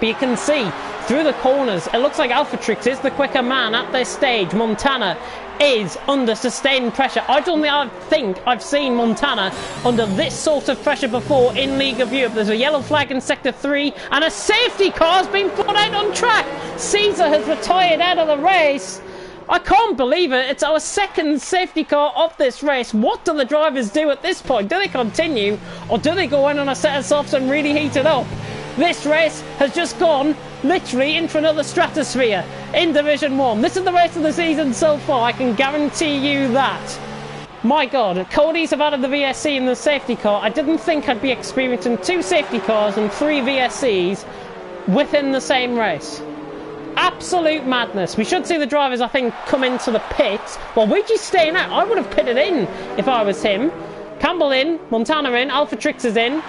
But you can see through the corners, it looks like Alpha Trix is the quicker man at this stage. Montana is under sustained pressure. I don't think I've seen Montana under this sort of pressure before in League of Europe. There's a yellow flag in Sector 3 and a safety car has been put out on track. Caesar has retired out of the race. I can't believe it. It's our second safety car of this race. What do the drivers do at this point? Do they continue or do they go in on a set of softs and really heat it up? This race has just gone literally into another stratosphere in Division 1. This is the race of the season so far, I can guarantee you that. My God, Cody's have added the VSC in the safety car. I didn't think I'd be experiencing 2 safety cars and 3 VSCs within the same race. Absolute madness. We should see the drivers, I think, come into the pits. Well, Ouija's staying out. I would have pitted in if I was him. Campbell in, Montana in, Alpha Trix is in.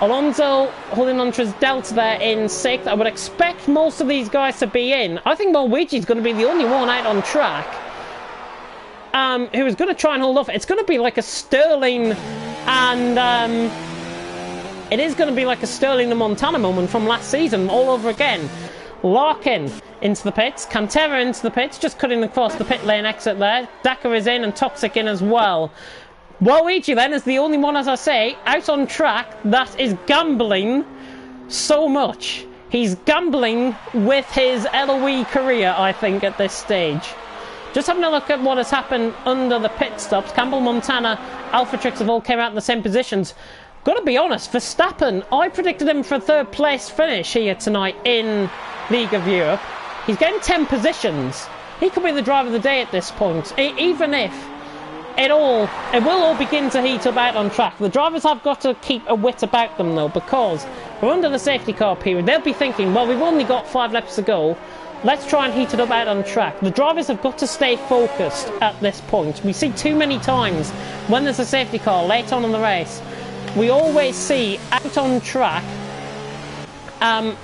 Alonso holding on to his Delta there in 6th. I would expect most of these guys to be in. I think Ouija's going to be the only one out on track who is going to try and hold off. It's going to be like a Sterling and it is going to be like a Sterling and Montana moment from last season all over again. Larkin into the pits, Cantera into the pits, just cutting across the pit lane exit there. Dakar is in and Toxic in as well. Ouija then is the only one, as I say, out on track that is gambling so much. He's gambling with his LOE career, I think, at this stage. Just having a look at what has happened under the pit stops. Campbell, Montana, Alpha Trix have all came out in the same positions. Gotta be honest, Verstappen, I predicted him for a 3rd place finish here tonight in League of Europe. He's getting 10 positions. He could be the driver of the day at this point, even if it will all begin to heat up out on track. The drivers have got to keep a wit about them though, because we're under the safety car period. They'll be thinking, well, we've only got 5 laps to go. Let's try and heat it up out on track. The drivers have got to stay focused at this point. We see too many times when there's a safety car late on in the race, we always see out on track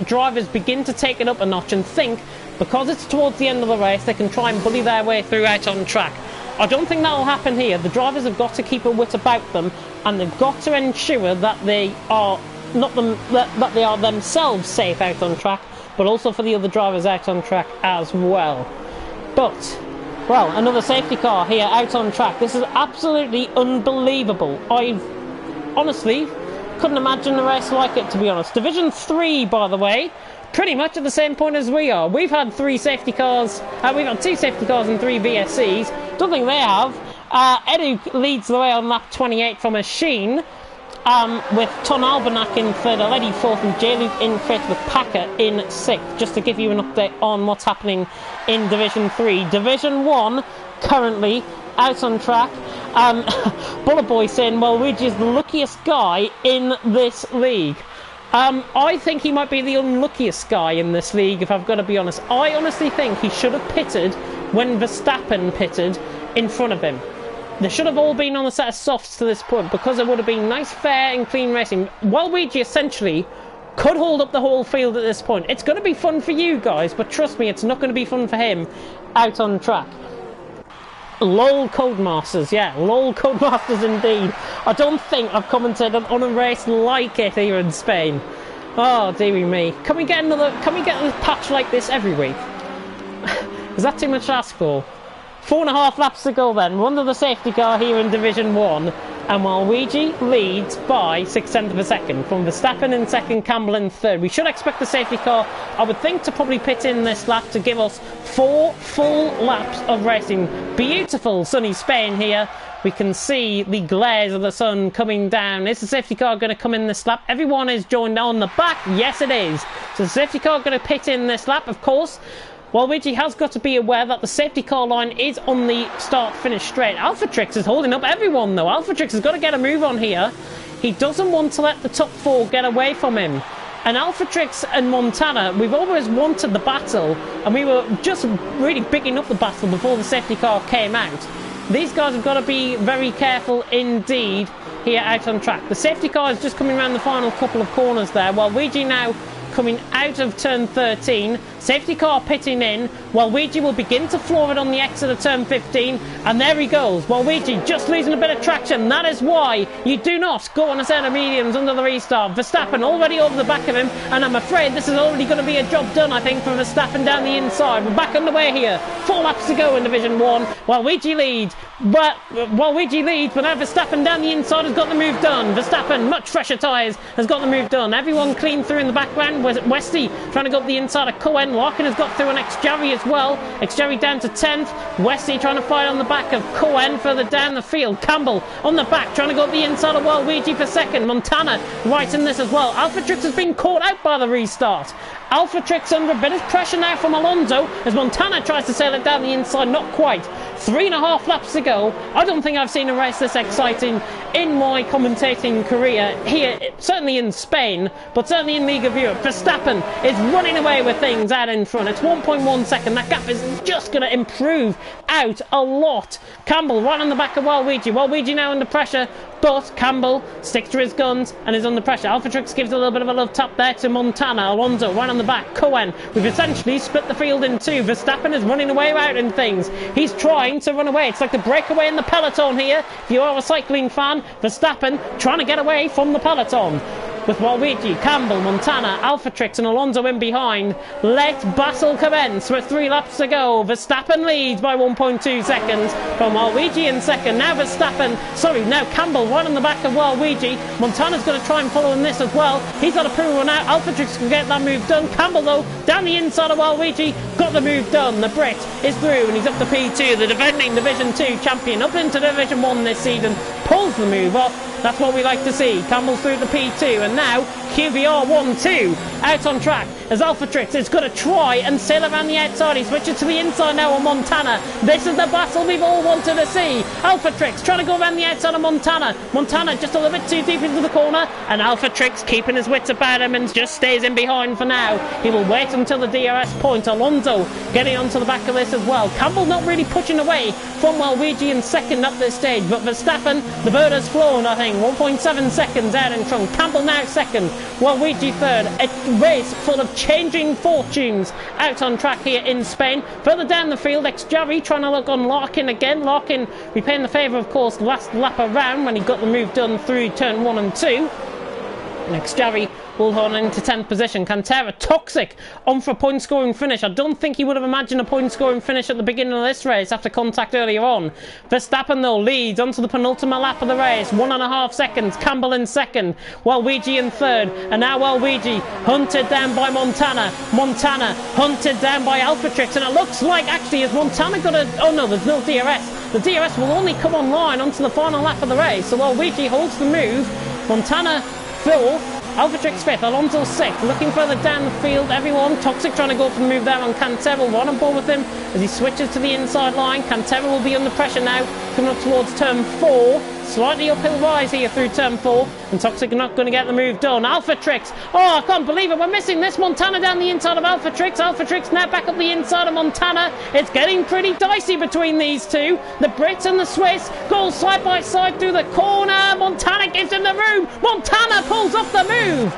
drivers begin to take it up a notch and think because it's towards the end of the race they can try and bully their way through out on track. I don't think that will happen here. The drivers have got to keep a wit about them and they've got to ensure that they are that they are themselves safe out on track, but also for the other drivers out on track as well. But well, another safety car here out on track. This is absolutely unbelievable. I honestly couldn't imagine a race like it, to be honest. Division 3, by the way, pretty much at the same point as we are. We've had 3 safety cars, we've had 2 safety cars and 3 VSCs. Don't think they have. Edu leads the way on lap 28 from a Sheen, with Ton Albanak in 3rd, Already 4th, and J-Luke in 5th with Packer in 6th. Just to give you an update on what's happening in Division 3. Division 1, currently out on track. Bullet Boy saying, well, Ouija is the luckiest guy in this league. I think he might be the unluckiest guy in this league, if I've got to be honest. I honestly think he should have pitted when Verstappen pitted in front of him. They should have all been on a set of softs to this point, because it would have been nice, fair and clean racing. Waluigi essentially could hold up the whole field at this point. It's going to be fun for you guys, but trust me, it's not going to be fun for him out on track. LOL Codemasters, yeah, LOL Codemasters indeed. I don't think I've commented on a race like it here in Spain. Oh, dearie me. Can we get a patch like this every week? Is that too much to ask for? 4.5 laps to go then. We're under the safety car here in Division 1. And Waluigi leads by 6/10 of a second. From Verstappen in 2nd, Campbell in 3rd. We should expect the safety car, I would think, to probably pit in this lap to give us 4 full laps of racing. Beautiful sunny Spain here. We can see the glares of the sun coming down. Is the safety car going to come in this lap? Everyone is joined on the back. Yes, it is. So the safety car going to pit in this lap, of course. Waluigi has got to be aware that the safety car line is on the start-finish straight. Alpha Trix is holding up everyone, though. Alpha Trix has got to get a move on here. He doesn't want to let the top 4 get away from him. And Alphatrix and Montana, we've always wanted the battle, and we were just really bigging up the battle before the safety car came out. These guys have got to be very careful indeed here out on track. The safety car is just coming around the final couple of corners there, while Luigi now coming out of turn 13. Safety car pitting in. Luigi will begin to floor it on the exit of turn 15, and there he goes. Luigi just losing a bit of traction. That is why you do not go on a set of mediums under the restart. Verstappen already over the back of him, and I'm afraid this is already going to be a job done, I think, for Verstappen down the inside. We're back underway here. 4 laps to go in Division 1. Luigi leads. But Luigi leads, but now Verstappen down the inside has got the move done. Verstappen, much fresher tyres, has got the move done. Everyone clean through in the background. Westy trying to go up the inside of Cohen. Larkin has got through an X-Jerry as well. X-Jerry down to 10th. Westy trying to fight on the back of Cohen further down the field. Campbell on the back trying to go up the inside of Luigi for second. Montana right in this as well. Alphatrix has been caught out by the restart. Alphatrix under a bit of pressure now from Alonso as Montana tries to sail it down the inside. Not quite. 3.5 laps to go. I don't think I've seen a race this exciting in my commentating career here, certainly in Spain, but certainly in League of Europe. Verstappen is running away with things out in front. It's 1.1 second. That gap is just going to improve out a lot. Campbell right on the back of Luigi. Luigi now under pressure, but Campbell sticks to his guns and is under pressure. Alphatrix gives a little bit of a love tap there to Montana. Alonso right on the back. Cohen. We've essentially split the field in 2. Verstappen is running away out in things. He's trying to run away. It's like the breakaway in the peloton here. If you are a cycling fan, Verstappen trying to get away from the peloton. With Luigi, Campbell, Montana, Alphatrix and Alonso in behind. Let battle commence with 3 laps to go. Verstappen leads by 1.2 seconds from Luigi in second. Now Campbell right on the back of Luigi. Montana's going to try and follow in this as well. He's got a poor run out. Alphatrix can get that move done. Campbell though, down the inside of Luigi, got the move done. The Brit is through and he's up to P2. The defending Division 2 champion up into Division 1 this season. Pulls the move off. That's what we like to see. Campbell's through to P2 and now QBR 1-2 out on track as Alphatrix is going to try and sail around the outside. He switches to the inside now on Montana. This is the battle we've all wanted to see. Alphatrix trying to go around the outside of Montana. Montana just a little bit too deep into the corner and Alphatrix keeping his wits about him and just stays in behind for now. He will wait until the DRS point. Alonso getting onto the back of this as well. Campbell not really pushing away from Luigi in second at this stage, but Verstappen, the bird has flown, I think. 1.7 seconds out in front. Campbell now second. Luigi third. A race full of changing fortunes out on track here in Spain. Further down the field, X-Jerry trying to look on Larkin again. Larkin repaying the favour, of course, last lap around when he got the move done through turn 1 and 2. X-Jerry will hold on into 10th position. Cantera, Toxic, on for a point-scoring finish. I don't think he would have imagined a point-scoring finish at the beginning of this race after contact earlier on. Verstappen, though, leads onto the penultimate lap of the race. 1.5 seconds. Campbell in second. Luigi in third. And now Luigi hunted down by Montana. Montana hunted down by Alphatrix. And it looks like, actually, is Montana got a... Oh, no, there's no DRS. The DRS will only come online onto the final lap of the race. So Luigi holds the move. Montana 4th. Alphatrix 5th, Alonso 6th, looking further down the field, everyone. Toxic trying to go for the move there on Cantera, right on board with him as he switches to the inside line. Cantera will be under pressure now, coming up towards turn 4. Slightly uphill rise here through turn 4, and Toxic not going to get the move done. Alphatrix, oh, I can't believe it, we're missing this. Montana down the inside of Alphatrix. Alphatrix now back up the inside of Montana. It's getting pretty dicey between these two. The Brits and the Swiss go side by side through the corner. Montana gives him the room. Montana pulls off the move.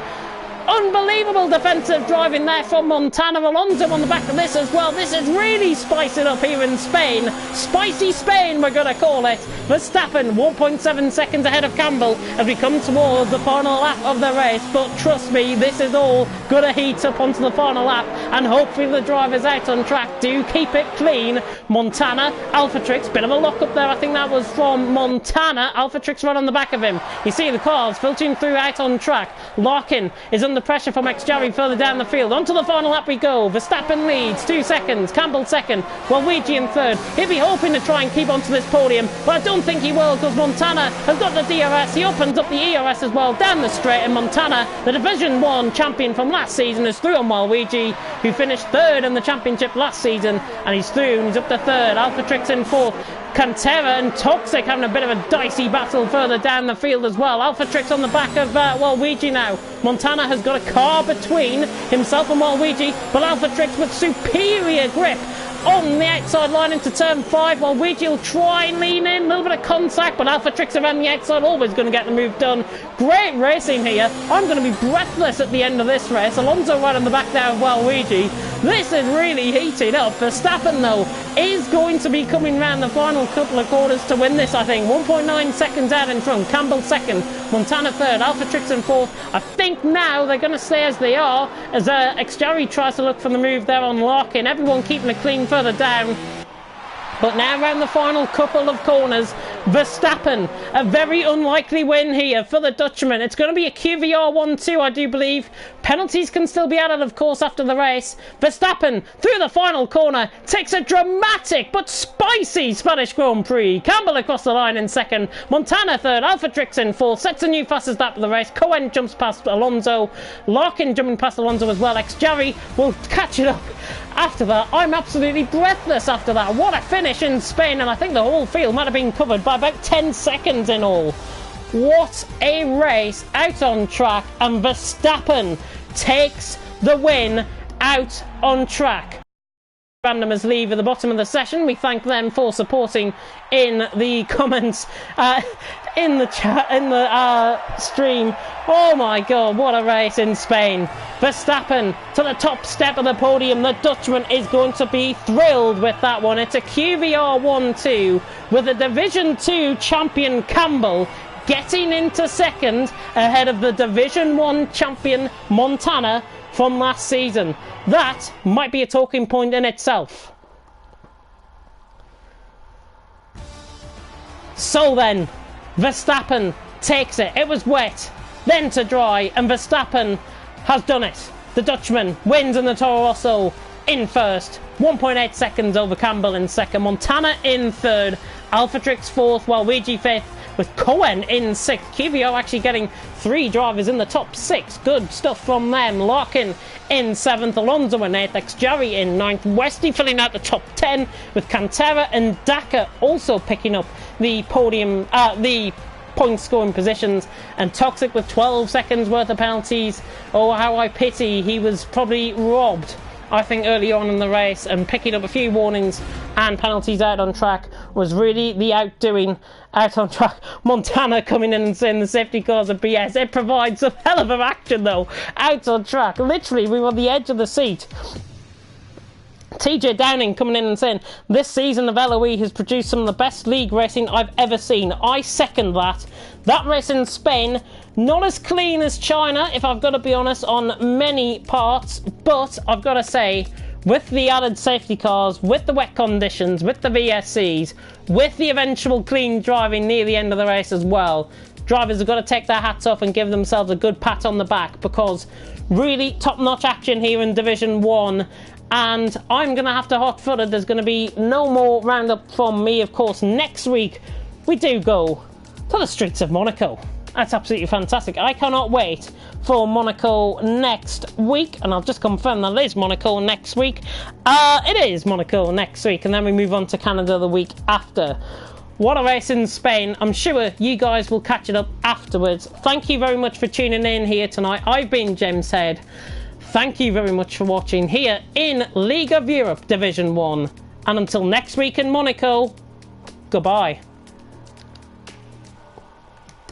Unbelievable defensive driving there from Montana. Alonso on the back of this as well. This is really spicing up here in Spain. Spicy Spain, we're going to call it. Verstappen 1.7 seconds ahead of Campbell as we come towards the final lap of the race. But trust me, this is all going to heat up onto the final lap, and hopefully the drivers out on track do keep it clean. Montana, Alphatrix, bit of a lock up there. I think that was from Montana. Alphatrix right on the back of him. You see the cars filtering through out on track. Larkin is under pressure from X-Jerry further down the field. Onto the final lap we go. Verstappen leads 2 seconds. Campbell second. Luigi in third. He'll be hoping to try and keep onto this podium, but I don't think he will because Montana has got the DRS. He opens up the ERS as well down the straight, and Montana, the Division 1 champion from last season, is through on Luigi, who finished third in the championship last season, and he's through and he's up to third. Alphatrix in fourth. Cantera and Toxic having a bit of a dicey battle further down the field as well. Alphatrix on the back of Waluigi now. Montana has got a car between himself and Waluigi, but Alphatrix with superior grip on the outside line into turn 5. Waluigi will try and lean in, a little bit of contact, but Alphatrix around the outside, always going to get the move done. Great racing here. I'm going to be breathless at the end of this race. Alonso right on the back there of Waluigi. This is really heating up. Verstappen, though, is going to be coming round the final couple of quarters to win this, I think. 1.9 seconds out in front. Campbell second. Montana third. Alphatrix in fourth. I think now they're going to stay as they are, as Xjari tries to look for the move there on Larkin. Everyone keeping it clean further down. But now around the final couple of corners, Verstappen, a very unlikely win here for the Dutchman. It's going to be a QVR 1-2, I do believe. Penalties can still be added, of course, after the race. Verstappen, through the final corner, takes a dramatic but spicy Spanish Grand Prix. Campbell across the line in second. Montana third. Alphatrix in fourth. Sets a new fastest lap of the race. Cohen jumps past Alonso. Larkin jumping past Alonso as well. Xjari will catch it up. After that, I'm absolutely breathless after that. What a finish in Spain, and I think the whole field might have been covered by about 10 seconds in all. What a race out on track, and Verstappen takes the win out on track. Randomers leave at the bottom of the session. We thank them for supporting in the comments, in the chat, in the stream. Oh my god, what a race in Spain. Verstappen to the top step of the podium. The Dutchman is going to be thrilled with that one. It's a QVR 1-2 with a Division 2 champion Campbell getting into second ahead of the Division 1 champion Montana from last season. That might be a talking point in itself. So then, Verstappen takes it. It was wet, then to dry, and Verstappen has done it. The Dutchman wins in the Toro Rosso in first. 1.8 seconds over Campbell in second. Montana in third. Alphatrix fourth, Waluigi fifth, with Cohen in sixth. QVO actually getting 3 drivers in the top 6. Good stuff from them. Larkin in 7th, Alonso in 8th, Xjari in 9th, Westy filling out the top 10, with Cantera and Daka also picking up the podium, the point scoring positions, and Toxic with 12 seconds worth of penalties. Oh, how I pity he was probably robbed, I think, early on in the race, and picking up a few warnings and penalties out on track was really the outdoing out on track. Montana coming in and saying the safety cars are BS. It provides a hell of action though out on track. Literally, we were on the edge of the seat. TJ Downing coming in and saying this season of LOE has produced some of the best league racing I've ever seen. I second that. That race in Spain, not as clean as China, if I've got to be honest, on many parts, but I've got to say, with the added safety cars, with the wet conditions, with the VSCs, with the eventual clean driving near the end of the race as well, drivers have got to take their hats off and give themselves a good pat on the back, because really top-notch action here in Division 1. And I'm going to have to hot-foot it. There's going to be no more roundup from me, of course. Next week, we do go to the streets of Monaco. That's absolutely fantastic. I cannot wait for Monaco next week. And I'll just confirm that it is Monaco next week. It is Monaco next week. And then we move on to Canada the week after. What a race in Spain. I'm sure you guys will catch it up afterwards. Thank you very much for tuning in here tonight. I've been James Head. Thank you very much for watching here in League of Europe Division 1. And until next week in Monaco, goodbye.